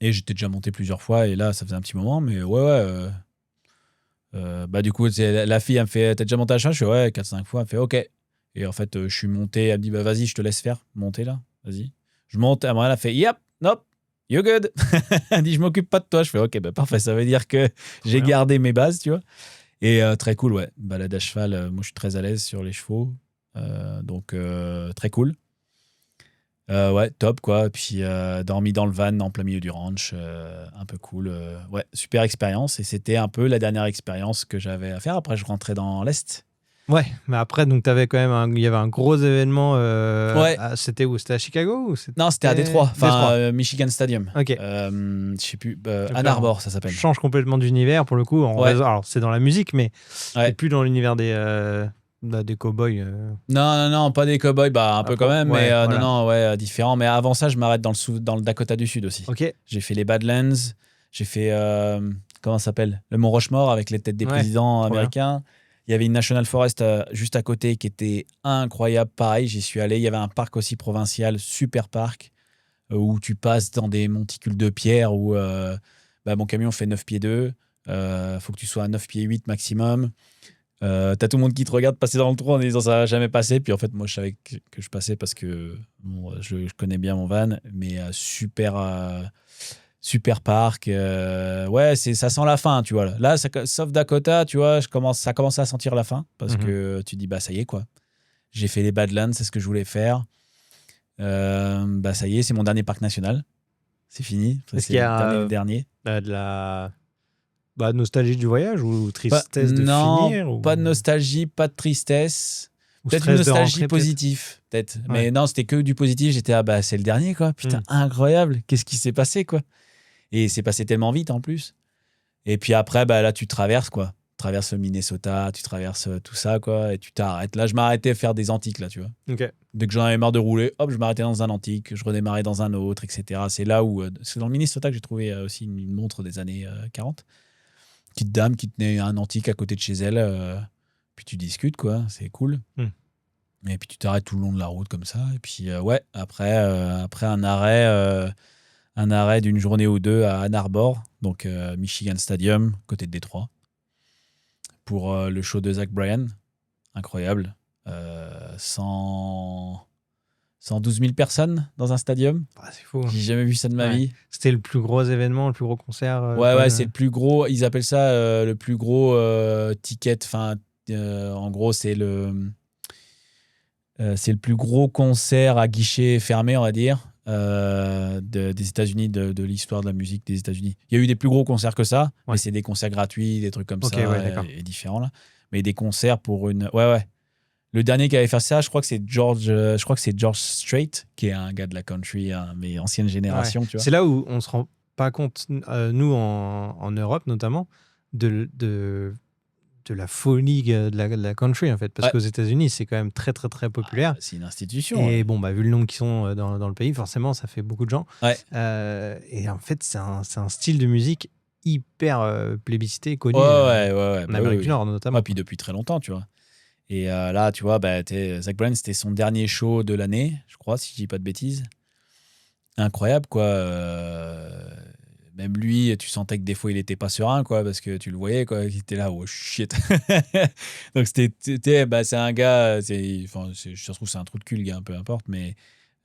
j'étais déjà monté plusieurs fois et là, ça faisait un petit moment. Mais ouais. Du coup, la fille, elle me fait, t'as déjà monté à cheval? Je fais, ouais, 4-5 fois. Elle me fait, ok. Et en fait, je suis monté. Elle me dit, bah, vas-y, je te laisse faire. Monter là, vas-y. Je monte. Elle a fait, yep, nope, you're good. Elle dit, je m'occupe pas de toi. Je fais, ok, bah, parfait. Ça veut dire que j'ai gardé mes bases, tu vois. Et très cool, ouais. Balade à cheval, moi, je suis très à l'aise sur les chevaux. Donc, très cool. Ouais, top, quoi. Puis, dormi dans le van en plein milieu du ranch. Un peu cool. Ouais, super expérience. Et c'était un peu la dernière expérience que j'avais à faire. Après, je rentrais dans l'Est.
Ouais, mais après, donc, t'avais quand même il y avait un gros événement.
Ouais.
C'était où? C'était à Chicago ou
Non, c'était à Détroit. Enfin,
Détroit.
Michigan Stadium.
Ok.
Je sais plus.
Donc
Ann
là,
Arbor, ça
on
s'appelle.
change complètement d'univers pour le coup.
Ouais.
Alors, c'est dans la musique, mais
Ouais.
c'est plus dans l'univers des cow-boys.
Non, pas des cowboys, un peu quand même,
ouais,
mais
voilà.
non, ouais, différent. Mais avant ça, je m'arrête dans le Dakota du Sud aussi.
Ok.
J'ai fait les Badlands, j'ai fait, comment ça s'appelle? Le Mont Rushmore avec les têtes des
Ouais,
présidents
trop bien.
américains. Il y avait une National Forest juste à côté qui était incroyable. Pareil, j'y suis allé. Il y avait un parc aussi provincial, super parc, où tu passes dans des monticules de pierre où mon camion fait 9 pieds 2. Faut que tu sois à 9 pieds 8 maximum. T'as tout le monde qui te regarde passer dans le trou en disant ça va jamais passer. Puis en fait, moi, je savais que je passais parce que je connais bien mon van. Mais super parc. Ouais, ça sent la fin, tu vois. Là, sauf Dakota, tu vois, ça commence à sentir la fin parce que tu dis, bah ça y est, quoi. J'ai fait les Badlands, c'est ce que je voulais faire. Ça y est, c'est mon dernier parc national. C'est fini.
Est-ce qu'il y a
le dernier.
de la nostalgie du voyage ou tristesse de finir ou...
Pas de nostalgie, pas de tristesse.
ou
Peut-être une
stress de
nostalgie
rentrer,
positive, peut-être.
Ouais.
Mais non, c'était que du positif. J'étais, c'est le dernier, quoi. Putain, incroyable. Qu'est-ce qui s'est passé, quoi? Et c'est passé tellement vite, en plus. Et puis après, là, tu traverses, quoi. Tu traverses le Minnesota, tu traverses tout ça, quoi. Et tu t'arrêtes. Là, je m'arrêtais à faire des antiques, là, tu vois.
Ok.
Dès que j'en avais marre de rouler, hop, je m'arrêtais dans un antique, je redémarrais dans un autre, etc. C'est là où... c'est dans le Minnesota que j'ai trouvé aussi une montre des années 40. Petite dame qui tenait un antique à côté de chez elle. Puis tu discutes, quoi. C'est cool. Et puis tu t'arrêtes tout le long de la route comme ça. Et puis, après un arrêt d'une journée ou deux à Ann Arbor, donc Michigan Stadium, côté de Détroit, pour le show de Zach Bryan. Incroyable. 112 000 personnes dans un stadium.
C'est fou.
J'ai jamais vu ça de ma vie.
C'était le plus gros événement, le plus gros concert.
Ouais, c'est le plus gros. Ils appellent ça le plus gros ticket. Enfin, en gros, c'est le plus gros concert à guichet fermé, on va dire, des États-Unis, de l'histoire de la musique des États-Unis. Il y a eu des plus gros concerts que ça, mais c'est des concerts gratuits, des trucs comme ça, et différents là. Mais des concerts pour une. Ouais. Le dernier qui avait fait ça, je crois que c'est George Strait, qui est un gars de la country, mais ancienne génération. Tu vois.
C'est là où on se rend pas compte, nous en Europe notamment, de la folie de la country en fait, parce qu'aux États-Unis c'est quand même très très très populaire.
C'est une institution.
Et vu le nombre qui sont dans le pays, forcément ça fait beaucoup de gens. Et en fait c'est un style de musique hyper plébiscité, connu en Amérique du Nord notamment.
Puis depuis très longtemps, tu vois. Et là, tu vois, Zach Bryan, c'était son dernier show de l'année, je crois, si je dis pas de bêtises. Incroyable, quoi. Même lui, tu sentais que des fois, il était pas serein, quoi, parce que tu le voyais, quoi. Il était là, oh shit. Donc, c'est un gars, ça se trouve, c'est un trou de cul, le gars, peu importe, mais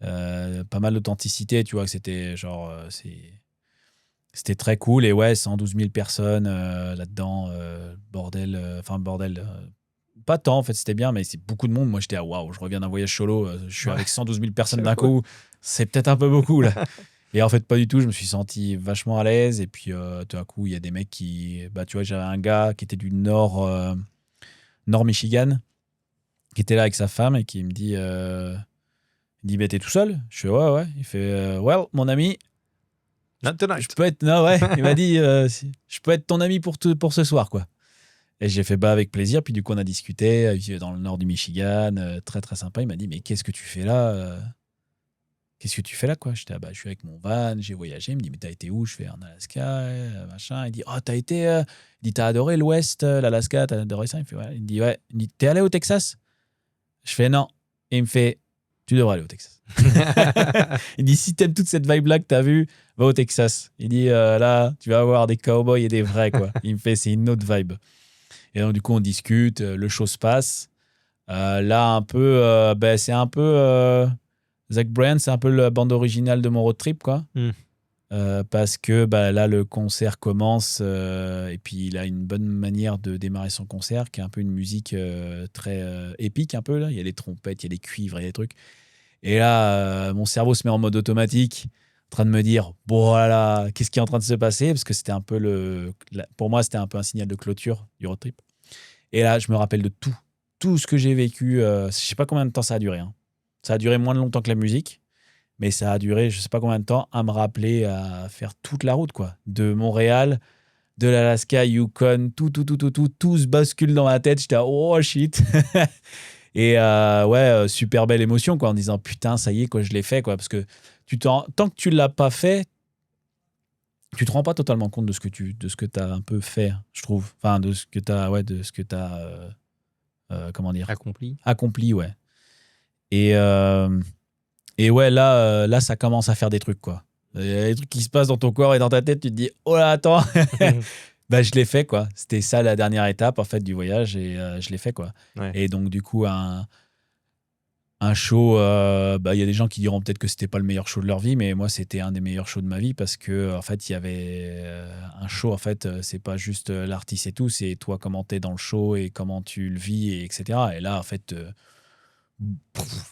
pas mal d'authenticité, tu vois, que c'était genre, c'était très cool. Et ouais, 112 000 personnes là-dedans, bordel. Pas tant, en fait, c'était bien, mais c'est beaucoup de monde. Moi, j'étais waouh, je reviens d'un voyage solo, je suis avec 112 000 personnes d'un coup. C'est peut-être un peu beaucoup, là. Et en fait, pas du tout. Je me suis senti vachement à l'aise. Et puis, tout à coup, il y a des mecs qui. Tu vois, j'avais un gars qui était du Nord Michigan, qui était là avec sa femme et qui me dit t'es tout seul? Je fais ouais. Il fait well, mon ami. Je peux être. Non, ouais. Il m'a dit je peux être ton ami pour ce soir, quoi. Et j'ai fait avec plaisir. Puis du coup, on a discuté dans le nord du Michigan. Très, très sympa. Il m'a dit, mais qu'est-ce que tu fais là Qu'est-ce que tu fais là, quoi? J'étais, je suis avec mon van, j'ai voyagé. Il me dit, mais t'as été où? Je fais en Alaska, machin. Il dit, t'as été... Il dit, t'as adoré l'Ouest, l'Alaska, t'as adoré ça? Il fait, ouais. Il me dit, ouais. Il me dit, t'es allé au Texas? Je fais, non. Et il me fait, tu devrais aller au Texas. Il dit, si t'aimes toute cette vibe-là que t'as vue, va au Texas. Il dit, là, tu vas avoir des cowboys et des vrais, quoi. Il me fait, c'est une autre vibe. Et donc, du coup, on discute, le show se passe. Là, un peu, c'est un peu. Zach Bryan, c'est un peu la bande originale de mon road trip, quoi. Parce que là, le concert commence et puis il a une bonne manière de démarrer son concert, qui est un peu une musique très épique, un peu. Là. Il y a les trompettes, il y a les cuivres, il y a des trucs. Et là, mon cerveau se met en mode automatique, en train de me dire, bon, voilà, qu'est-ce qui est en train de se passer? Parce que c'était un peu pour moi, c'était un peu un signal de clôture du road trip. Et là, je me rappelle de tout. Tout ce que j'ai vécu. Je sais pas combien de temps ça a duré. Hein. Ça a duré moins de longtemps que la musique. Mais ça a duré, je sais pas combien de temps, à me rappeler, à faire toute la route, quoi. De Montréal, de l'Alaska, Yukon, tout se bascule dans ma tête. J'étais oh shit. Et super belle émotion, quoi, en disant putain, ça y est, quoi, je l'ai fait, quoi. Parce que tant que tu l'as pas fait, tu te rends pas totalement compte de ce que t'as un peu fait, je trouve. Enfin, de ce que t'as, comment dire, accompli, ouais. Et ouais, là, ça commence à faire des trucs, quoi. Il y a des trucs qui se passent dans ton corps et dans ta tête, tu te dis, oh là, attends. Je l'ai fait, quoi. C'était ça la dernière étape, en fait, du voyage et je l'ai fait, quoi.
Ouais.
Et donc, du coup, un show, il y a des gens qui diront peut-être que c'était pas le meilleur show de leur vie, mais moi, c'était un des meilleurs shows de ma vie parce que, en fait, il y avait un show, en fait, c'est pas juste l'artiste et tout, c'est toi comment t'es dans le show et comment tu le vis, et etc. Et là, en fait,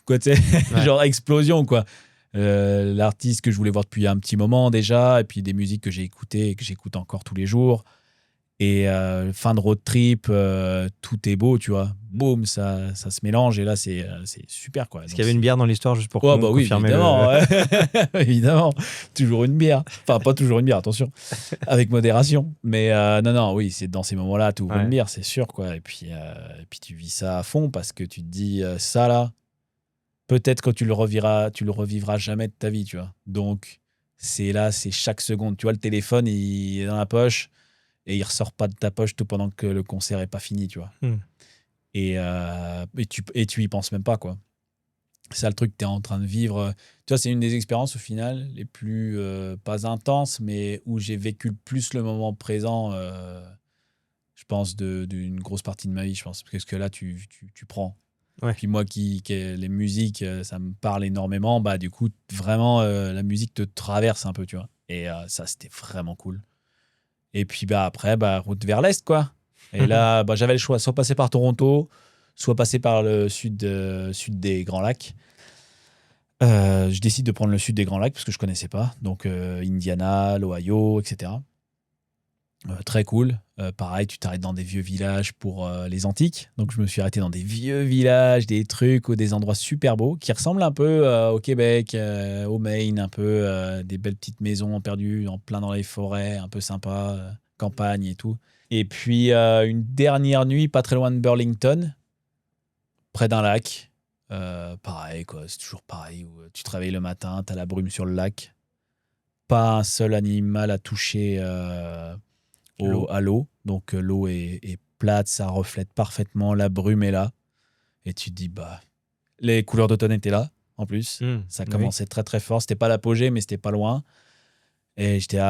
quoi, tu sais, genre explosion, quoi. L'artiste que je voulais voir depuis un petit moment déjà, et puis des musiques que j'ai écoutées et que j'écoute encore tous les jours. Et fin de road trip, tout est beau, tu vois. Boum, ça se mélange et là, c'est super, quoi.
Est-ce qu'il y avait une bière dans l'histoire juste pour
oui,
confirmer
évidemment. Évidemment. Toujours une bière. Enfin, pas toujours une bière, attention. Avec modération. Mais non, oui, c'est dans ces moments-là, tu ouvres une bière, c'est sûr, quoi. Et puis tu vis ça à fond parce que tu te dis, ça là, peut-être que tu le revivras jamais de ta vie, tu vois. Donc, c'est chaque seconde. Tu vois, le téléphone, il est dans la poche et il ressort pas de ta poche tout pendant que le concert est pas fini, tu vois. Et tu y penses même pas, quoi. C'est ça le truc que tu es en train de vivre. Tu vois, c'est une des expériences au final les plus, pas intenses, mais où j'ai vécu le plus le moment présent, je pense, d'une grosse partie de ma vie, je pense. Parce que là, tu prends.
Ouais.
Puis moi, les musiques, ça me parle énormément. Du coup, vraiment, la musique te traverse un peu, tu vois. Et ça, c'était vraiment cool. Et puis après, route vers l'Est, quoi. Et là, j'avais le choix, soit passer par Toronto, soit passer par le sud des Grands Lacs. Je décide de prendre le sud des Grands Lacs parce que je connaissais pas. Donc, Indiana, l'Ohio, etc. Très cool. Pareil, tu t'arrêtes dans des vieux villages pour les antiques. Donc, je me suis arrêté dans des vieux villages, des trucs ou des endroits super beaux qui ressemblent un peu au Québec, au Maine, un peu des belles petites maisons perdues en plein dans les forêts, un peu sympa, campagne et tout. Et puis, une dernière nuit, pas très loin de Burlington, près d'un lac. Pareil, quoi. C'est toujours pareil. Où tu te réveilles le matin, tu as la brume sur le lac. Pas un seul animal à toucher à l'eau. Donc l'eau est plate, ça reflète parfaitement, la brume est là. Et tu te dis, les couleurs d'automne étaient là, en plus. Ça commençait très très fort. C'était pas l'apogée, mais c'était pas loin. Et j'étais,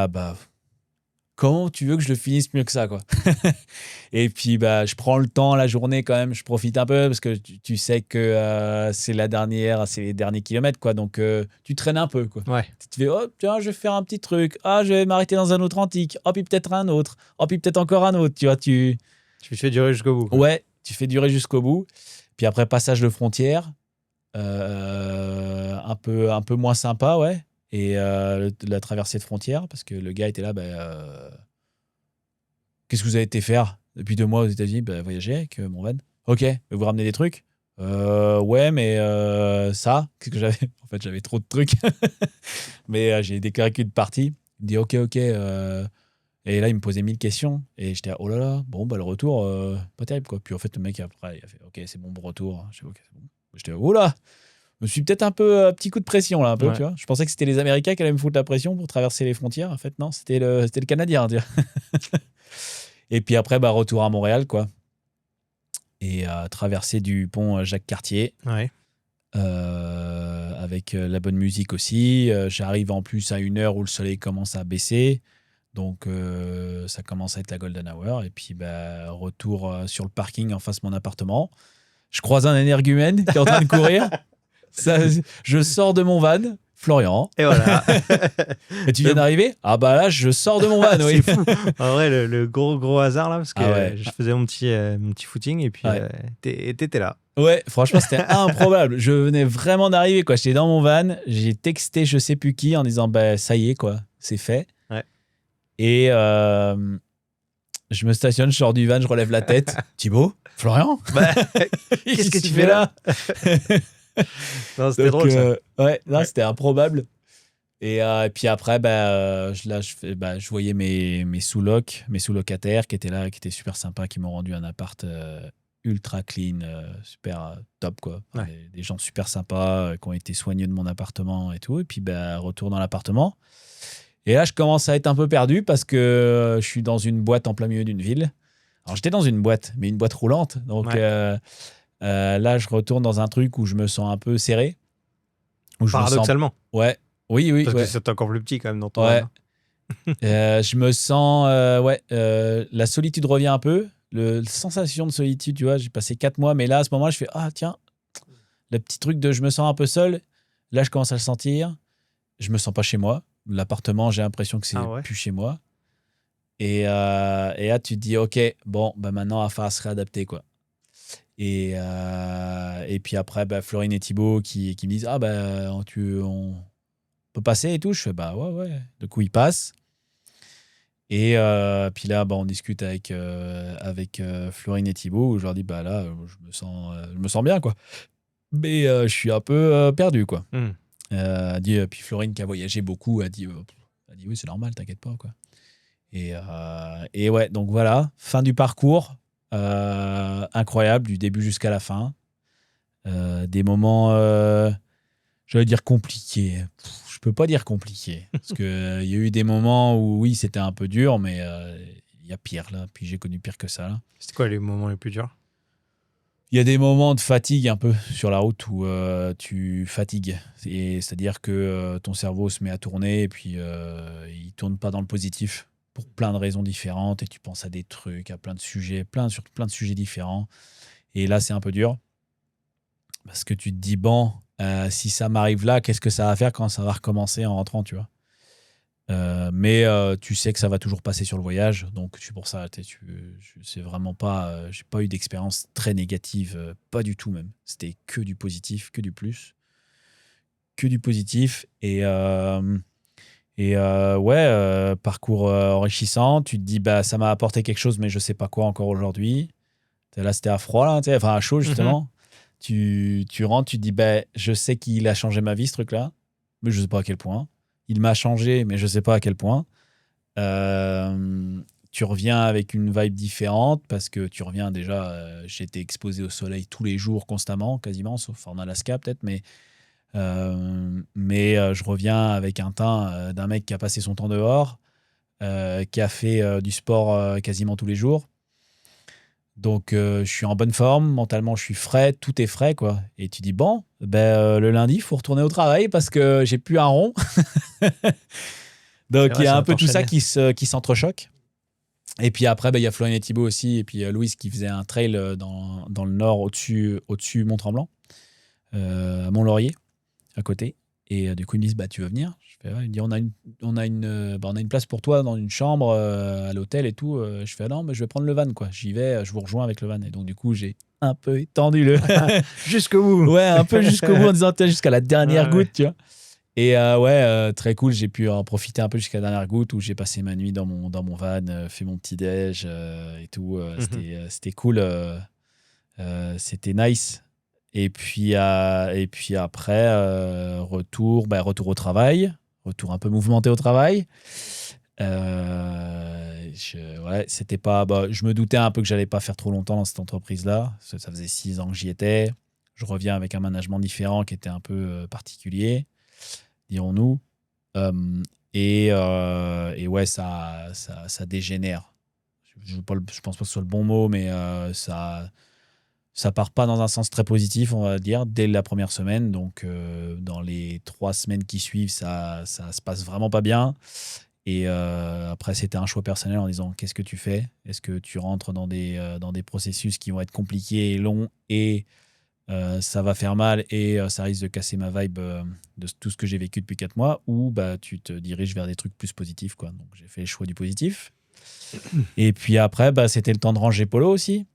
comment tu veux que je le finisse mieux que ça, quoi? Et puis, je prends le temps, la journée quand même, je profite un peu parce que tu sais que c'est les derniers kilomètres, quoi. Donc, tu traînes un peu, quoi.
Ouais.
Tu fais, oh, tiens, je vais faire un petit truc. Ah, je vais m'arrêter dans un autre antique. Oh, puis peut-être un autre. Oh, puis peut-être encore un autre. Tu vois, tu
fais durer jusqu'au bout. Quoi.
Ouais, tu fais durer jusqu'au bout. Puis après, passage de frontière, un peu moins sympa, ouais. Et la traversée de frontière, parce que le gars était là, qu'est-ce que vous avez été faire depuis 2 mois aux États-Unis? Voyager avec mon van. Ok, vous ramenez des trucs? Ouais, mais ça, qu'est-ce que j'avais? En fait, j'avais trop de trucs. Mais j'ai déclaré qu'une partie. Il me dit ok. Et là, il me posait 1000 questions. Et j'étais oh là là, bon, le retour, pas terrible, quoi. Puis en fait, le mec, après, il a fait ok, c'est bon, retour. J'ai dit ok, c'est bon. J'étais oh là! Je me suis peut-être un peu petit coup de pression là, un peu, tu vois. Je pensais que c'était les Américains qui allaient me foutre la pression pour traverser les frontières. En fait, non, c'était le Canadien, tu vois. Et puis après, retour à Montréal, quoi. Et traversée du pont Jacques-Cartier.
Ouais.
Avec la bonne musique aussi. J'arrive en plus à une heure où le soleil commence à baisser. Donc, ça commence à être la golden hour. Et puis, retour sur le parking en face de mon appartement. Je croise un énergumène qui est en train de courir. Je sors de mon van. Florian.
Et voilà.
Et tu viens d'arriver? Ah bah là, je sors de mon van, oui.
C'est fou. En vrai, le gros hasard là, parce que je faisais mon petit footing et puis t'étais là.
Ouais, franchement, c'était improbable. Je venais vraiment d'arriver, quoi. J'étais dans mon van, j'ai texté je sais plus qui en disant ça y est, quoi, c'est fait.
Ouais.
Et je me stationne, je sors du van, je relève la tête. Thibaut? Florian?
Qu'est-ce que tu fais là? Non, c'était drôle ça.
Ouais, non, c'était improbable. Et puis après, je voyais mes sous-locs, mes sous-locataires qui étaient là, qui étaient super sympas, qui m'ont rendu un appart ultra clean, super top, quoi. Enfin, des gens super sympas qui ont été soigneux de mon appartement et tout. Et puis, retour dans l'appartement. Et là, je commence à être un peu perdu parce que je suis dans une boîte en plein milieu d'une ville. Alors, j'étais dans une boîte, mais une boîte roulante. Donc, là, je retourne dans un truc où je me sens un peu serré.
Paradoxalement.
Ouais. Oui.
Parce que c'est encore plus petit quand même dans ton
van. Je me sens... la solitude revient un peu. La sensation de solitude, tu vois, j'ai passé 4 mois, mais là, à ce moment-là, je fais « Ah, tiens, le petit truc de je me sens un peu seul. » Là, je commence à le sentir. Je me sens pas chez moi. L'appartement, j'ai l'impression que c'est plus chez moi. Et là, tu te dis « Ok, bon, maintenant, il va falloir se réadapter, quoi. » Et puis après, Florine et Thibaut qui me disent « Ah, on peut passer et tout ?» Je fais « ouais. » Du coup, ils passent. Et puis là, on discute avec Florine et Thibaut où je leur dis là, je me sens bien, quoi. Mais je suis un peu perdu, quoi. Puis Florine qui a voyagé beaucoup a dit oui, c'est normal, t'inquiète pas, quoi. Et ouais, donc voilà, fin du parcours, incroyable du début jusqu'à la fin. Des moments, j'allais dire compliqués. Je peux pas dire compliqué, parce qu'il y a eu des moments où, oui, c'était un peu dur, mais il y a pire, là. Puis j'ai connu pire que ça, là.
C'était quoi les moments les plus durs?
Il y a des moments de fatigue un peu sur la route où tu fatigues. C'est-à-dire que ton cerveau se met à tourner et puis il tourne pas dans le positif pour plein de raisons différentes et tu penses à des trucs, à plein de sujets, sur plein de sujets différents. Et là, c'est un peu dur parce que tu te dis, si ça m'arrive là, qu'est-ce que ça va faire quand ça va recommencer en rentrant, tu vois. Mais tu sais que ça va toujours passer sur le voyage, donc c'est pour ça, c'est vraiment pas, j'ai pas eu d'expérience très négative, pas du tout même. C'était que du positif, que du plus, que du positif. Et parcours enrichissant. Tu te dis, ça m'a apporté quelque chose, mais je sais pas quoi encore aujourd'hui. Là, c'était à froid, là, enfin à chaud justement. Tu rentres, tu te dis, je sais qu'il a changé ma vie, ce truc-là, mais je sais pas à quel point. Il m'a changé, mais je ne sais pas à quel point. Tu reviens avec une vibe différente parce que tu reviens déjà... j'étais exposé au soleil tous les jours, constamment, quasiment, sauf en Alaska peut-être, mais je reviens avec un teint d'un mec qui a passé son temps dehors, qui a fait du sport quasiment tous les jours. Donc, je suis en bonne forme, mentalement, je suis frais, tout est frais, quoi. Et tu dis, le lundi, il faut retourner au travail parce que j'ai plus un rond. Donc, il y a un peu tout ça qui s'entrechoque. Et puis après, il y a Florian et Thibaut aussi, et puis Louise qui faisait un trail dans le nord, au-dessus Mont-Tremblant, à Mont-Laurier, à côté. Et du coup, ils me disent, tu veux venir? Je fais, ouais. Il me dit, on a une place pour toi dans une chambre à l'hôtel et tout. Je fais, non, mais je vais prendre le van, quoi. J'y vais, je vous rejoins avec le van. Et donc, du coup, j'ai un peu étendu le...
Jusqu'au bout.
Ouais, un peu jusqu'au bout en disant, jusqu'à la dernière goutte, tu vois. Et très cool, j'ai pu en profiter un peu jusqu'à la dernière goutte où j'ai passé ma nuit dans mon van, fait mon petit déj et tout. C'était cool. C'était nice. Et puis après, retour au travail. Retour un peu mouvementé au travail. C'était pas... je me doutais un peu que j'allais pas faire trop longtemps dans cette entreprise-là. Ça faisait 6 ans que j'y étais. Je reviens avec un management différent qui était un peu particulier, dirons-nous. Et ouais, ça dégénère. Je pense pas que ce soit le bon mot, mais ça part pas dans un sens très positif, on va dire, dès la première semaine. Donc, dans les 3 semaines qui suivent, ça se passe vraiment pas bien. Et après, c'était un choix personnel en disant qu'est-ce que tu fais? Est-ce que tu rentres dans des processus qui vont être compliqués et longs et ça va faire mal et ça risque de casser ma vibe de tout ce que j'ai vécu depuis 4 mois, ou bah, tu te diriges vers des trucs plus positifs, quoi. Donc j'ai fait le choix du positif. Et puis après, bah, c'était le temps de ranger Polo aussi.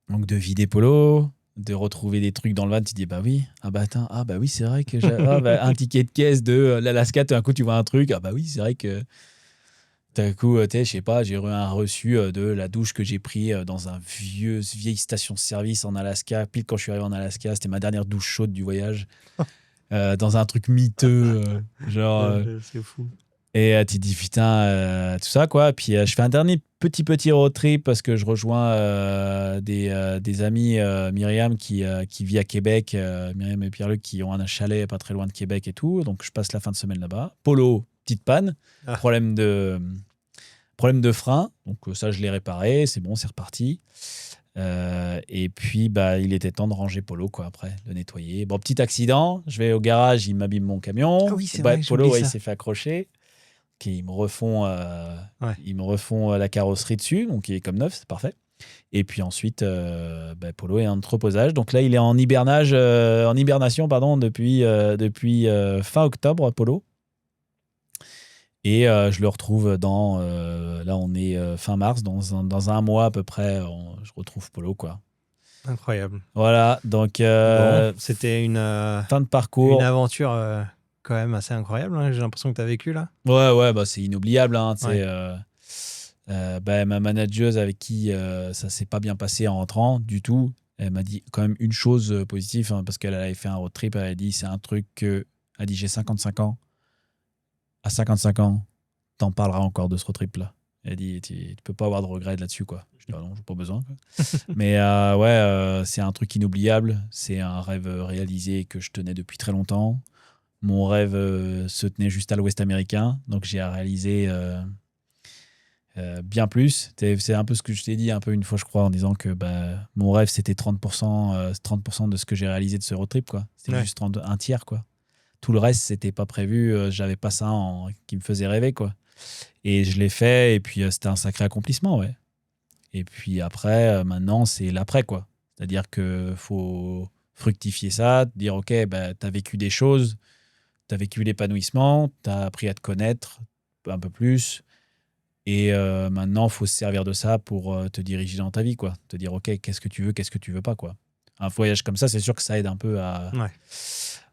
Donc de vider Polo, de retrouver des trucs dans le van, tu te dis bah oui, ah bah attends, ah bah oui, c'est vrai que j'ai un ticket de caisse de l'Alaska, tout d'un coup tu vois un truc, ah bah oui, c'est vrai que tout d'un coup, je sais pas, j'ai eu un reçu de la douche que j'ai pris dans une vieille station-service en Alaska, pile quand je suis arrivé en Alaska, c'était ma dernière douche chaude du voyage, dans un truc miteux,
C'est fou.
et tu te dis putain, tout ça quoi. Puis je fais un dernier petit road trip parce que je rejoins des amis, Myriam qui vit à Québec, Myriam et Pierre-Luc qui ont un chalet pas très loin de Québec et tout. Donc je passe la fin de semaine là-bas. Polo, petite panne, problème de frein. Donc ça je l'ai réparé, c'est bon, c'est reparti. Et puis bah il était temps de ranger Polo quoi, après le nettoyer. Bon, petit accident, je vais au garage, il m'abîme mon camion.
Ah oui, c'est vrai,
Polo,
il
s'est fait accrocher. Ils me refont la carrosserie dessus, donc il est comme neuf, c'est parfait. Et puis ensuite, Polo est en entreposage. Donc là, il est en hibernation depuis fin octobre, Polo. Et je le retrouve là on est fin mars, dans un mois à peu près, je retrouve Polo, quoi.
Incroyable.
Voilà, donc
Bon, c'était
fin de parcours.
Une aventure quand même assez incroyable, hein, j'ai l'impression que tu as vécu là.
Ouais, bah, c'est inoubliable. Hein,
Ouais.
ma manageuse avec qui ça s'est pas bien passé en rentrant du tout, elle m'a dit quand même une chose positive, hein, parce qu'elle avait fait un road trip, elle a dit c'est un truc que, elle a dit j'ai 55 ans, à 55 ans, t'en parleras encore de ce road trip là. Elle a dit tu peux pas avoir de regrets là-dessus, quoi. Je dis non, j'ai pas besoin, quoi. Mais c'est un truc inoubliable, c'est un rêve réalisé que je tenais depuis très longtemps. Mon rêve se tenait juste à l'ouest américain, donc j'ai réalisé bien plus. C'est un peu ce que je t'ai dit un peu une fois, je crois, en disant que mon rêve, c'était 30% de ce que j'ai réalisé de ce road trip, quoi. C'était juste un tiers, quoi. Tout le reste, c'était pas prévu. J'avais pas ça qui me faisait rêver, quoi. Et je l'ai fait, et puis c'était un sacré accomplissement, ouais. Et puis après, maintenant, c'est l'après, quoi. C'est-à-dire qu'il faut fructifier ça, dire, OK, t'as vécu des choses, t'as vécu l'épanouissement, t'as appris à te connaître un peu plus. Et maintenant, il faut se servir de ça pour te diriger dans ta vie, quoi. Te dire, OK, qu'est-ce que tu veux pas, quoi. Un voyage comme ça, c'est sûr que ça aide un peu à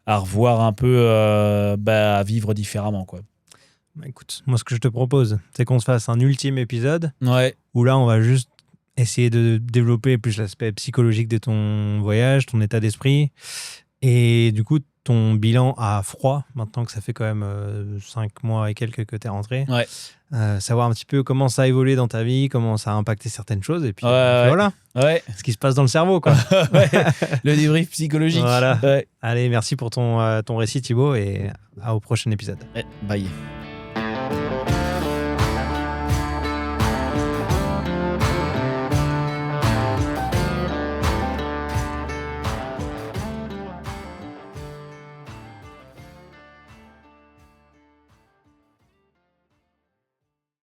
revoir un peu, à vivre différemment, quoi.
Écoute, moi, ce que je te propose, c'est qu'on se fasse un ultime épisode
où
là, on va juste essayer de développer plus l'aspect psychologique de ton voyage, ton état d'esprit. Et du coup, ton bilan à froid, maintenant que ça fait quand même 5 mois et quelques que tu es rentré. Savoir un petit peu comment ça a évolué dans ta vie, comment ça a impacté certaines choses. Et puis voilà, ce qui se passe dans le cerveau, quoi.
Le débrief psychologique.
Voilà. Allez, merci pour ton récit, Thibaut, et au prochain épisode.
Bye.